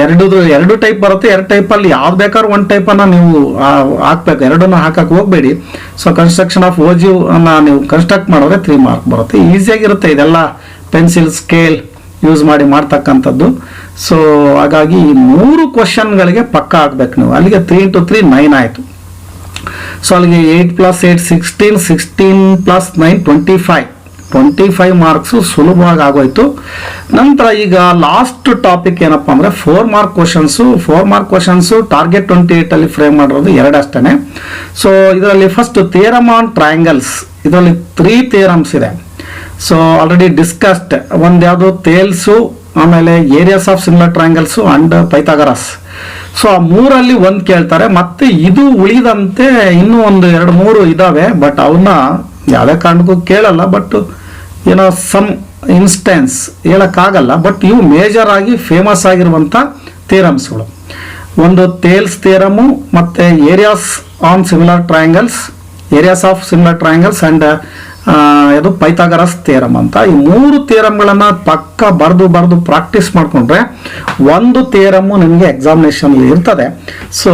ಎರಡು ಟೈಪ್ ಬರುತ್ತೆ. 2 ಟೈಪಲ್ಲಿ ಯಾವ್ದು ಬೇಕಾದ್ರೂ 1 ಟೈಪನ್ನು ನೀವು ಹಾಕ್ಬೇಕು, 2 ಹಾಕಕ್ಕೆ ಹೋಗಬೇಡಿ. ಸೊ ಕನ್ಸ್ಟ್ರಕ್ಷನ್ ಆಫ್ ಓಜಿವ್ ಅನ್ನ ನೀವು ಕನ್ಸ್ಟ್ರಕ್ಟ್ ಮಾಡಿದ್ರೆ 3 ಮಾರ್ಕ್ ಬರುತ್ತೆ. ಈಸಿಯಾಗಿರುತ್ತೆ. ಇದೆಲ್ಲ ಪೆನ್ಸಿಲ್ ಸ್ಕೇಲ್ ಯೂಸ್ ಮಾಡಿ ಮಾಡ್ತಕ್ಕಂಥದ್ದು. ಸೊ ಹಾಗಾಗಿ 3 ಕ್ವಶನ್ಗಳಿಗೆ ಪಕ್ಕ ಆಗ್ಬೇಕು ನೀವು. ಅಲ್ಲಿಗೆ 3 × 3 9 ಆಯಿತು. ಸೊ ಅಲ್ಲಿಗೆ 8 + 8 16, 16 + 9 25, 25 ಮಾರ್ಕ್ಸು ಸುಲಭವಾಗಿ ಆಗೋಯ್ತು. ನಂತರ ಈಗ ಲಾಸ್ಟ್ ಟಾಪಿಕ್ ಏನಪ್ಪ ಅಂದರೆ 4 ಮಾರ್ಕ್ ಕ್ವಶನ್ಸು ಟಾರ್ಗೆಟ್ 28 ಫ್ರೇಮ್ ಮಾಡಿರೋದು ಎರಡಷ್ಟೇ. ಸೊ ಇದರಲ್ಲಿ ಫಸ್ಟ್ ಥಿಯರಮ್ ಆನ್ ಟ್ರಯಾಂಗಲ್ಸ್, ಇದರಲ್ಲಿ 3 ಥಿಯರಮ್ಸ್ ಇದೆ. ಸೊ ಆಲ್ರೆಡಿ ಡಿಸ್ಕಸ್ಡ್, ಒಂದು ಯಾವುದು ಥೇಲ್ಸು, ಆಮೇಲೆ areas of similar triangles and Pythagoras. So ಆ 3ರಲ್ಲಿ ಒಂದು ಕೇಳ್ತಾರೆ, ಮತ್ತೆ ಇದು ಉಳಿದಂತೆ ಇನ್ನೂ ಒಂದು 2-3 ಇದಾವೆ, ಬಟ್ ಅವನ್ನ ಯಾವುದೇ ಕಾರಣಕ್ಕೂ ಕೇಳಲ್ಲ. ಬಟ್ ಏನೋ ಸಮ್ ಇನ್ಸ್ಟೆನ್ಸ್ ಹೇಳಕ್ಕಾಗಲ್ಲ, ಬಟ್ ಇವು ಮೇಜರ್ ಆಗಿ ಫೇಮಸ್ ಆಗಿರುವಂಥ ಥಿಯರಮ್ಸ್ಗಳು. ಒಂದು ಥೇಲ್ಸ್ ಥಿಯರಮು, ಮತ್ತೆ areas on similar triangles, areas of similar triangles and ಇದು ಪೈಥಾಗರಸ್ ಥಿಯರಮ್ ಅಂತ. ಈ 3 ಥಿಯರಮ್ಗಳನ್ನು ಪಕ್ಕ ಬರೆದು ಪ್ರಾಕ್ಟೀಸ್ ಮಾಡಿಕೊಂಡ್ರೆ ಒಂದು ಥಿಯರಮ್ಮು ನಿಮಗೆ ಎಕ್ಸಾಮಿನೇಷನ್ ಇರ್ತದೆ. ಸೊ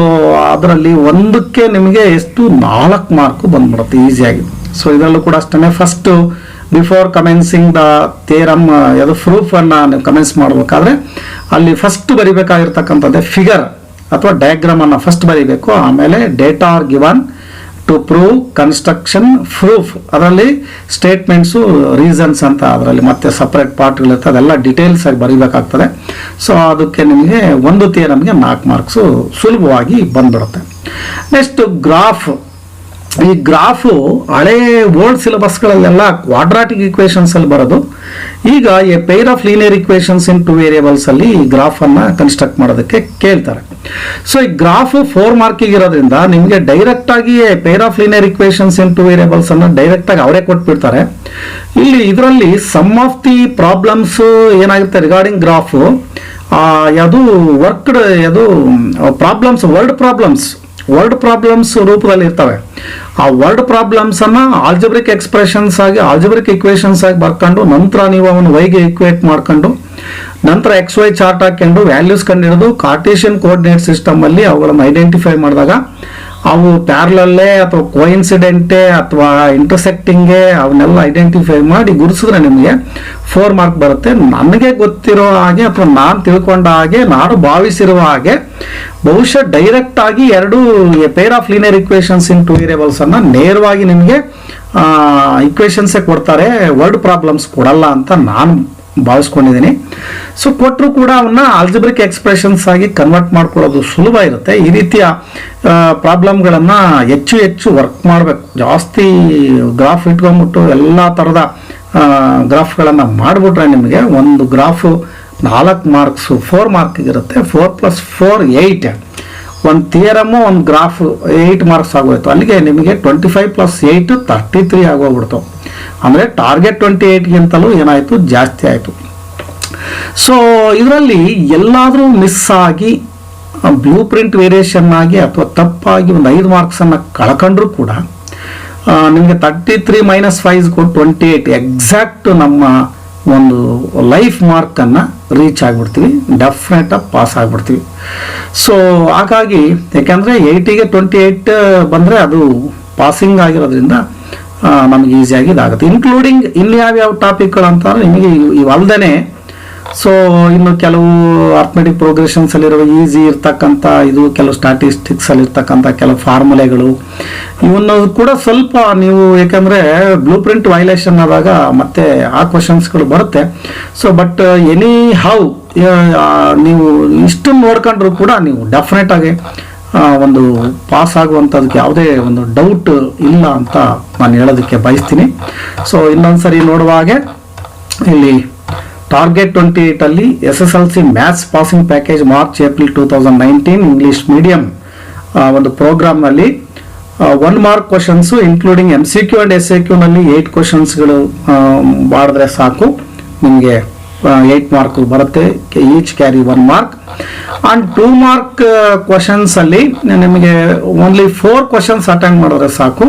ಅದರಲ್ಲಿ ಒಂದಕ್ಕೆ ನಿಮಗೆ ಎಷ್ಟು 4 ಮಾರ್ಕು ಬಂದ್ಬಿಡುತ್ತೆ ಈಸಿಯಾಗಿ. ಸೊ ಇದರಲ್ಲೂ ಕೂಡ ಅಷ್ಟೇ, first before commencing the theorem ಅದು ಪ್ರೂಫನ್ನು ನೀವು ಕಮೆನ್ಸ್ ಮಾಡಬೇಕಾದ್ರೆ ಅಲ್ಲಿ ಫಸ್ಟ್ ಬರಿಬೇಕಾಗಿರ್ತಕ್ಕಂಥದ್ದೇ ಫಿಗರ್ ಅಥವಾ ಡಯಾಗ್ರಾಮನ್ನು ಫಸ್ಟ್ ಬರೀಬೇಕು. ಆಮೇಲೆ data are given to prove construction proof, ಅದರಲ್ಲಿ ಸ್ಟೇಟ್ಮೆಂಟ್ಸು ರೀಸನ್ಸ್ ಅಂತ ಅದರಲ್ಲಿ ಮತ್ತೆ ಸಪ್ರೇಟ್ ಪಾರ್ಟ್ಗಳಿರ್ತದೆ, ಅದೆಲ್ಲ ಡೀಟೇಲ್ಸ್ ಆಗಿ ಬರೀಬೇಕಾಗ್ತದೆ. ಸೊ ಅದಕ್ಕೆ ನಿಮಗೆ ಒಂದು ಥಿಯರಮ್ಗೆ 4 ಮಾರ್ಕ್ಸು ಸುಲಭವಾಗಿ ಬಂದ್ಬಿಡುತ್ತೆ. Next graph. ಈ ಗ್ರಾಫು ಹಳೆ ಓಲ್ಡ್ ಸಿಲೆಬಸ್ಗಳಲ್ಲೆಲ್ಲ ಕ್ವಾಡ್ರಾಟಿಕ್ ಈಕ್ವೇಷನ್ಸ್ ಅಲ್ಲಿ ಬರೋದು. ಈಗ A pair of linear equations in 2 variables ಅಲ್ಲಿ ಈ ಗ್ರಾಫನ್ನು ಕನ್ಸ್ಟ್ರಕ್ಟ್ ಮಾಡೋದಕ್ಕೆ ಕೇಳ್ತಾರೆ. ಸೊ ಈ ಗ್ರಾಫ್ 4 ಮಾರ್ಕಿಗೆ ಇರೋದ್ರಿಂದ ನಿಮಗೆ ಡೈರೆಕ್ಟ್ ಆಗಿ peer of linear equations in 2 variables ಅನ್ನು ಡೈರೆಕ್ಟ್ ಆಗಿ ಅವರೇ ಕೊಟ್ಬಿಡ್ತಾರೆ. ಇಲ್ಲಿ ಇದರಲ್ಲಿ ಸಮ್ ಆಫ್ ದಿ ಪ್ರಾಬ್ಲಮ್ಸ್ ಏನಾಗುತ್ತೆ ರಿಗಾರ್ಡಿಂಗ್ ಗ್ರಾಫ್, ಯಾವುದು ವರ್ಕ್ಡ್, ಯಾವುದು ಪ್ರಾಬ್ಲಮ್ಸ್, ವರ್ಡ್ ಪ್ರಾಬ್ಲಮ್ಸ್ ರೂಪದಲ್ಲಿ ಇರ್ತವೆ. ಆ ವರ್ಡ್ ಪ್ರಾಬ್ಲಮ್ಸ್ ಅನ್ನ ಆಲ್ಜಬ್ರಿಕ್ ಎಕ್ಸ್ಪ್ರೆಷನ್ಸ್ ಆಗಿ, ಆಲ್ಜಬ್ರಿಕ್ ಇಕ್ವೇಷನ್ಸ್ ಆಗಿ ಬರ್ಕೊಂಡು, ನಂತರ ನೀವು ಅವನು ವೈಗೆ ಇಕ್ವೇಟ್ ಮಾಡ್ಕೊಂಡು, ನಂತರ XY ಚಾರ್ಟ್ ಹಾಕೊಂಡು ವ್ಯಾಲ್ಯೂಸ್ ಕಂಡುಹಿಡಿದು ಕಾರ್ಟೇಷಿಯನ್ ಕೋಆರ್ಡಿನೇಟ್ ಸಿಸ್ಟಮ್ ಅಲ್ಲಿ ಅವುಗಳನ್ನು ಐಡೆಂಟಿಫೈ ಮಾಡಿದಾಗ ಅವು ಪ್ಯಾರಲಲ್ಲೇ ಅಥವಾ ಕೋಇನ್ಸಿಡೆಂಟೇ ಅಥವಾ ಇಂಟರ್ಸೆಕ್ಟಿಂಗೇ ಅವನ್ನೆಲ್ಲ ಐಡೆಂಟಿಫೈ ಮಾಡಿ ಗುರುಸಿದ್ರೆ ನಿಮಗೆ 4 ಮಾರ್ಕ್ ಬರುತ್ತೆ. ನನಗೆ ಗೊತ್ತಿರೋ ಹಾಗೆ ಅಥವಾ ನಾನು ತಿಳ್ಕೊಂಡ ಹಾಗೆ, ನಾನು ಭಾವಿಸಿರುವ ಹಾಗೆ ಬಹುಶಃ ಡೈರೆಕ್ಟ್ ಆಗಿ 2 peer of linear equations in 2 variables ಅನ್ನ ನೇರವಾಗಿ ನಿಮಗೆ ಇಕ್ವೇಷನ್ಸೇ ಕೊಡ್ತಾರೆ, ವರ್ಡ್ ಪ್ರಾಬ್ಲಮ್ಸ್ ಕೊಡಲ್ಲ ಅಂತ ನಾನು ಭಾವಿಸ್ಕೊಂಡಿದ್ದೀನಿ. ಸೊ ಕೊಟ್ಟರು ಕೂಡ ಅವನ್ನ ಆಲ್ಜಿಬ್ರಿಕ್ ಎಕ್ಸ್ಪ್ರೆಷನ್ಸ್ ಆಗಿ ಕನ್ವರ್ಟ್ ಮಾಡ್ಕೊಳ್ಳೋದು ಸುಲಭ ಇರುತ್ತೆ. ಈ ರೀತಿಯ ಪ್ರಾಬ್ಲಮ್ಗಳನ್ನು ಹೆಚ್ಚು ವರ್ಕ್ ಮಾಡಬೇಕು. ಜಾಸ್ತಿ ಗ್ರಾಫ್ ಇಟ್ಕೊಂಡ್ಬಿಟ್ಟು ಎಲ್ಲ ಥರದ ಗ್ರಾಫ್ಗಳನ್ನು ಮಾಡಿಬಿಟ್ರೆ ನಿಮಗೆ ಒಂದು ಗ್ರಾಫು 4 ಮಾರ್ಕ್ಸು 4 ಮಾರ್ಕಿಗಿರುತ್ತೆ. 4 + 4 8, ಒಂದು ಥಿಯರಮ್ಮು ಒಂದು ಗ್ರಾಫ್ 8 ಮಾರ್ಕ್ಸ್ ಆಗೋಯ್ತು. ಅಲ್ಲಿಗೆ ನಿಮಗೆ 25 + 8 33 ಆಗೋಗ್ಬಿಡ್ತು. ಅಂದರೆ ಟಾರ್ಗೆಟ್ 28ಗಿಂತಲೂ ಏನಾಯಿತು, ಜಾಸ್ತಿ ಆಯಿತು. ಸೊ ಇದರಲ್ಲಿ ಎಲ್ಲಾದರೂ ಮಿಸ್ ಆಗಿ ಬ್ಲೂ ಪ್ರಿಂಟ್ ವೇರಿಯೇಷನ್ ಆಗಿ ಅಥವಾ ತಪ್ಪಾಗಿ ಒಂದು 5 ಮಾರ್ಕ್ಸನ್ನು ಕಳ್ಕೊಂಡ್ರೂ ಕೂಡ ನಿಮಗೆ 33 - 5 28 ಎಕ್ಸಾಕ್ಟ್ ನಮ್ಮ ಒಂದು ಲೈಫ್ ಮಾರ್ಕನ್ನು ರೀಚ್ ಆಗಿಬಿಡ್ತೀವಿ, ಡೆಫಿನೆಟಾಗಿ ಪಾಸ್ ಆಗಿಬಿಡ್ತೀವಿ. ಸೊ ಹಾಗಾಗಿ ಯಾಕೆಂದರೆ 8ಗೆ 28 ಬಂದರೆ ಅದು ಪಾಸಿಂಗ್ ಆಗಿರೋದ್ರಿಂದ ನಮಗೆ ಈಸಿಯಾಗಿ ಇದಾಗುತ್ತೆ. ಇನ್ಕ್ಲೂಡಿಂಗ್ ಇನ್ಯಾವ್ಯಾವ ಟಾಪಿಕ್ಗಳು ಅಂತಂದರೆ ನಿಮಗೆ ಇವಲ್ದೇ, ಸೊ ಇನ್ನು ಕೆಲವು ಅರ್ಥಮೆಟಿಕ್ ಪ್ರೋಗ್ರೆಷನ್ಸ್ ಅಲ್ಲಿರೋ ಈಸಿ ಇರ್ತಕ್ಕಂಥ ಇದು, ಕೆಲವು ಸ್ಟ್ಯಾಟಿಸ್ಟಿಕ್ಸ್ ಅಲ್ಲಿ ಇರ್ತಕ್ಕಂಥ ಕೆಲವು ಫಾರ್ಮುಲೆಗಳು, ಇವನ್ನು ಕೂಡ ಸ್ವಲ್ಪ ನೀವು, ಯಾಕಂದರೆ ಬ್ಲೂ ಪ್ರಿಂಟ್ ವೈಲೇಷನ್ ಆದಾಗ ಮತ್ತೆ ಆ ಕ್ವಶನ್ಸ್ಗಳು ಬರುತ್ತೆ. ಸೊ ಬಟ್ ಎನಿ ಹೌ ನೀವು ಇಷ್ಟನ್ನು ನೋಡ್ಕೊಂಡ್ರು ಕೂಡ ನೀವು ಡೆಫಿನೆಟ್ ಆಗಿ ಒಂದು ಪಾಸ್ ಆಗುವಂಥದಕ್ಕೆ ಯಾವುದೇ ಒಂದು ಡೌಟ್ ಇಲ್ಲ ಅಂತ ನಾನು ಹೇಳೋದಕ್ಕೆ ಬಯಸ್ತೀನಿ. ಸೊ ಇನ್ನೊಂದ್ಸರಿ ನೋಡುವ ಹಾಗೆ ಇಲ್ಲಿ ಟಾರ್ಗೆಟ್ 28 ಅಲ್ಲಿ SSLC maths passing package March-April 2019 English medium ಒಂದು ಪ್ರೋಗ್ರಾಮ್ನಲ್ಲಿ 1 mark questions including MCQ and SAQ ನಲ್ಲಿ 8 ಕ್ವಶನ್ಸ್ಗಳು ಮಾಡಿದ್ರೆ ಸಾಕು, ನಿಮಗೆ 8 ಮಾರ್ಕ್ ಬರುತ್ತೆ. Each carry 1 mark. And 2 mark questions ಅಲ್ಲಿ ನಿಮಗೆ ಓನ್ಲಿ 4 ಕ್ವಶನ್ಸ್ ಅಟೆಂಡ್ ಮಾಡಿದ್ರೆ ಸಾಕು.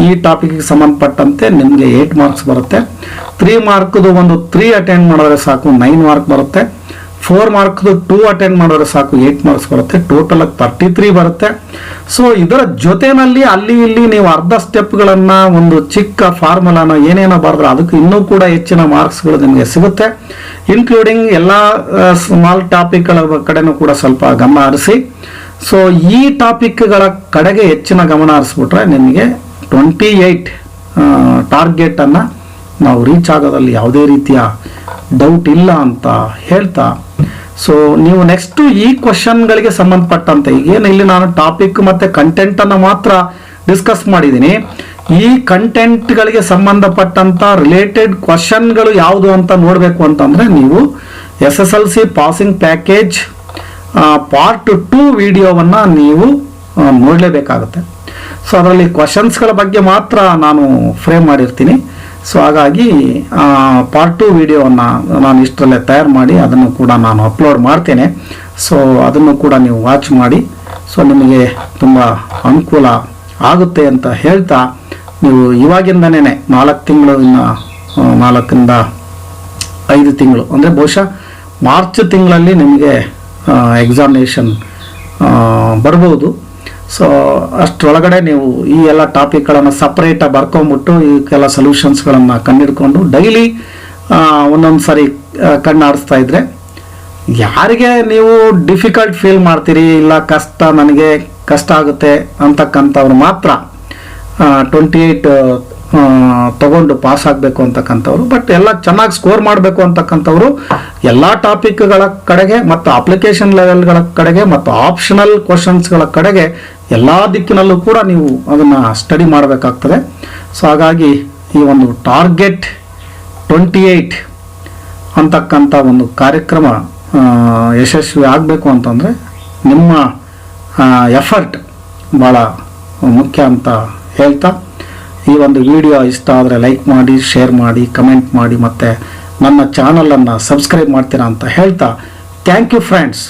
ಈ ಟಾಪಿಕ್ಗೆ ಸಂಬಂಧಪಟ್ಟಂತೆ ನಿಮಗೆ 8 ಮಾರ್ಕ್ಸ್ ಬರುತ್ತೆ. 3 ಮಾರ್ಕ್ದು ಒಂದು 3 ಅಟೆಂಡ್ ಮಾಡಿದ್ರೆ ಸಾಕು, 9 ಮಾರ್ಕ್ ಬರುತ್ತೆ. 4 ಮಾರ್ಕ್ದು 2 ಅಟೆಂಡ್ ಮಾಡಿದ್ರೆ ಸಾಕು, 8 ಮಾರ್ಕ್ಸ್ ಬರುತ್ತೆ. ಟೋಟಲ್ 33 ಬರುತ್ತೆ. ಸೊ ಇದರ ಜೊತೆನಲ್ಲಿ ಅಲ್ಲಿ ಇಲ್ಲಿ ನೀವು ಅರ್ಧ ಸ್ಟೆಪ್ಗಳನ್ನು, ಒಂದು ಚಿಕ್ಕ ಫಾರ್ಮುಲಾನ ಏನೇನೋ ಬರೆದ್ರೆ ಅದಕ್ಕೆ ಇನ್ನೂ ಕೂಡ ಹೆಚ್ಚಿನ ಮಾರ್ಕ್ಸ್ಗಳು ನಿಮಗೆ ಸಿಗುತ್ತೆ. ಇನ್ಕ್ಲೂಡಿಂಗ್ ಎಲ್ಲ ಸ್ಮಾಲ್ ಟಾಪಿಕ್ಗಳ ಕಡೆನೂ ಕೂಡ ಸ್ವಲ್ಪ ಗಮನ ಹರಿಸಿ. ಸೊ ಈ ಟಾಪಿಕ್ಗಳ ಕಡೆಗೆ ಹೆಚ್ಚಿನ ಗಮನ ಹರಿಸ್ಬಿಟ್ರೆ ನಿಮಗೆ 28 ಟಾರ್ಗೆಟನ್ನು ನಾವು ರೀಚ್ ಆಗೋದ್ರಲ್ಲಿ ಯಾವುದೇ ರೀತಿಯ ಡೌಟ್ ಇಲ್ಲ ಅಂತ ಹೇಳ್ತಾ, ಸೊ ನೀವು ನೆಕ್ಸ್ಟ್ ಈ ಕ್ವಶನ್ಗಳಿಗೆ ಸಂಬಂಧಪಟ್ಟಂತೆ ಈಗೇನು ಇಲ್ಲಿ ನಾನು ಟಾಪಿಕ್ ಮತ್ತು ಕಂಟೆಂಟನ್ನು ಮಾತ್ರ ಡಿಸ್ಕಸ್ ಮಾಡಿದ್ದೀನಿ. ಈ ಕಂಟೆಂಟ್ಗಳಿಗೆ ಸಂಬಂಧಪಟ್ಟಂಥ ರಿಲೇಟೆಡ್ ಕ್ವಶನ್ಗಳು ಯಾವುದು ಅಂತ ನೋಡಬೇಕು ಅಂತಂದರೆ ನೀವು SSLC ಪಾಸಿಂಗ್ ಪ್ಯಾಕೇಜ್ ಪಾರ್ಟ್ 2 ವಿಡಿಯೋವನ್ನು ನೀವು ನೋಡಲೇಬೇಕಾಗುತ್ತೆ. ಸೊ ಅದರಲ್ಲಿ ಕ್ವಶನ್ಸ್ಗಳ ಬಗ್ಗೆ ಮಾತ್ರ ನಾನು ಫ್ರೇಮ್ ಮಾಡಿರ್ತೀನಿ. ಸೊ ಹಾಗಾಗಿ ಪಾರ್ಟ್ 2 ವಿಡಿಯೋವನ್ನು ನಾನು ಇಷ್ಟರಲ್ಲೇ ತಯಾರು ಮಾಡಿ ಅದನ್ನು ಕೂಡ ನಾನು ಅಪ್ಲೋಡ್ ಮಾಡ್ತೇನೆ. ಸೊ ಅದನ್ನು ಕೂಡ ನೀವು ವಾಚ್ ಮಾಡಿ. ಸೊ ನಿಮಗೆ ತುಂಬ ಅನುಕೂಲ ಆಗುತ್ತೆ ಅಂತ ಹೇಳ್ತಾ, ನೀವು ಇವಾಗಿಂದನೇ 4 ತಿಂಗಳು, ಇನ್ನು 4ರಿಂದ 5 ತಿಂಗಳು ಅಂದರೆ ಬಹುಶಃ ಮಾರ್ಚ್ ತಿಂಗಳಲ್ಲಿ ನಿಮಗೆ ಎಕ್ಸಾಮಿನೇಷನ್ ಬರ್ಬೋದು. ಸೊ ಅಷ್ಟರೊಳಗಡೆ ನೀವು ಈ ಎಲ್ಲ ಟಾಪಿಕ್ಗಳನ್ನು ಸಪ್ರೇಟಾಗಿ ಬರ್ಕೊಂಬಿಟ್ಟು ಈ ಕೆಲ ಸೊಲ್ಯೂಷನ್ಸ್ಗಳನ್ನು ಕಂಡಿಡ್ಕೊಂಡು ಡೈಲಿ ಒಂದೊಂದು ಸಾರಿ ಕಣ್ಣಾಡಿಸ್ತಾ ಇದ್ರೆ, ಯಾರಿಗೆ ನೀವು ಡಿಫಿಕಲ್ಟ್ ಫೀಲ್ ಮಾಡ್ತೀರಿ, ಇಲ್ಲ ನನಗೆ ಕಷ್ಟ ಆಗುತ್ತೆ ಅಂತಕ್ಕಂಥವ್ರು ಮಾತ್ರ 28 ತಗೊಂಡು ಪಾಸ್ ಆಗಬೇಕು ಅಂತಕ್ಕಂಥವ್ರು, ಬಟ್ ಎಲ್ಲ ಚೆನ್ನಾಗಿ ಸ್ಕೋರ್ ಮಾಡಬೇಕು ಅಂತಕ್ಕಂಥವ್ರು ಎಲ್ಲ ಟಾಪಿಕ್ಗಳ ಕಡೆಗೆ ಮತ್ತು ಅಪ್ಲಿಕೇಶನ್ ಲೆವೆಲ್ಗಳ ಕಡೆಗೆ ಮತ್ತು ಆಪ್ಷನಲ್ ಕ್ವಶನ್ಸ್ಗಳ ಕಡೆಗೆ ಎಲ್ಲ ದಿಕ್ಕಿನಲ್ಲೂ ಕೂಡ ನೀವು ಅದನ್ನು ಸ್ಟಡಿ ಮಾಡಬೇಕಾಗ್ತದೆ. ಸೊ ಹಾಗಾಗಿ ಈ ಒಂದು ಟಾರ್ಗೆಟ್ 28 ಅಂತಕ್ಕಂಥ ಒಂದು ಕಾರ್ಯಕ್ರಮ ಯಶಸ್ವಿ ಆಗಬೇಕು ಅಂತಂದರೆ ನಿಮ್ಮ ಎಫರ್ಟ್ ಭಾಳ ಮುಖ್ಯ ಅಂತ ಹೇಳ್ತಾ, ಈ ಒಂದು ವಿಡಿಯೋ ಇಷ್ಟ ಆದರೆ ಲೈಕ್ ಮಾಡಿ, ಶೇರ್ ಮಾಡಿ, ಕಮೆಂಟ್ ಮಾಡಿ, ಮತ್ತು ನನ್ನ ಚಾನಲನ್ನು ಸಬ್ಸ್ಕ್ರೈಬ್ ಮಾಡ್ತೀರಾ ಅಂತ ಹೇಳ್ತಾ, ಥ್ಯಾಂಕ್ ಯು ಫ್ರೆಂಡ್ಸ್.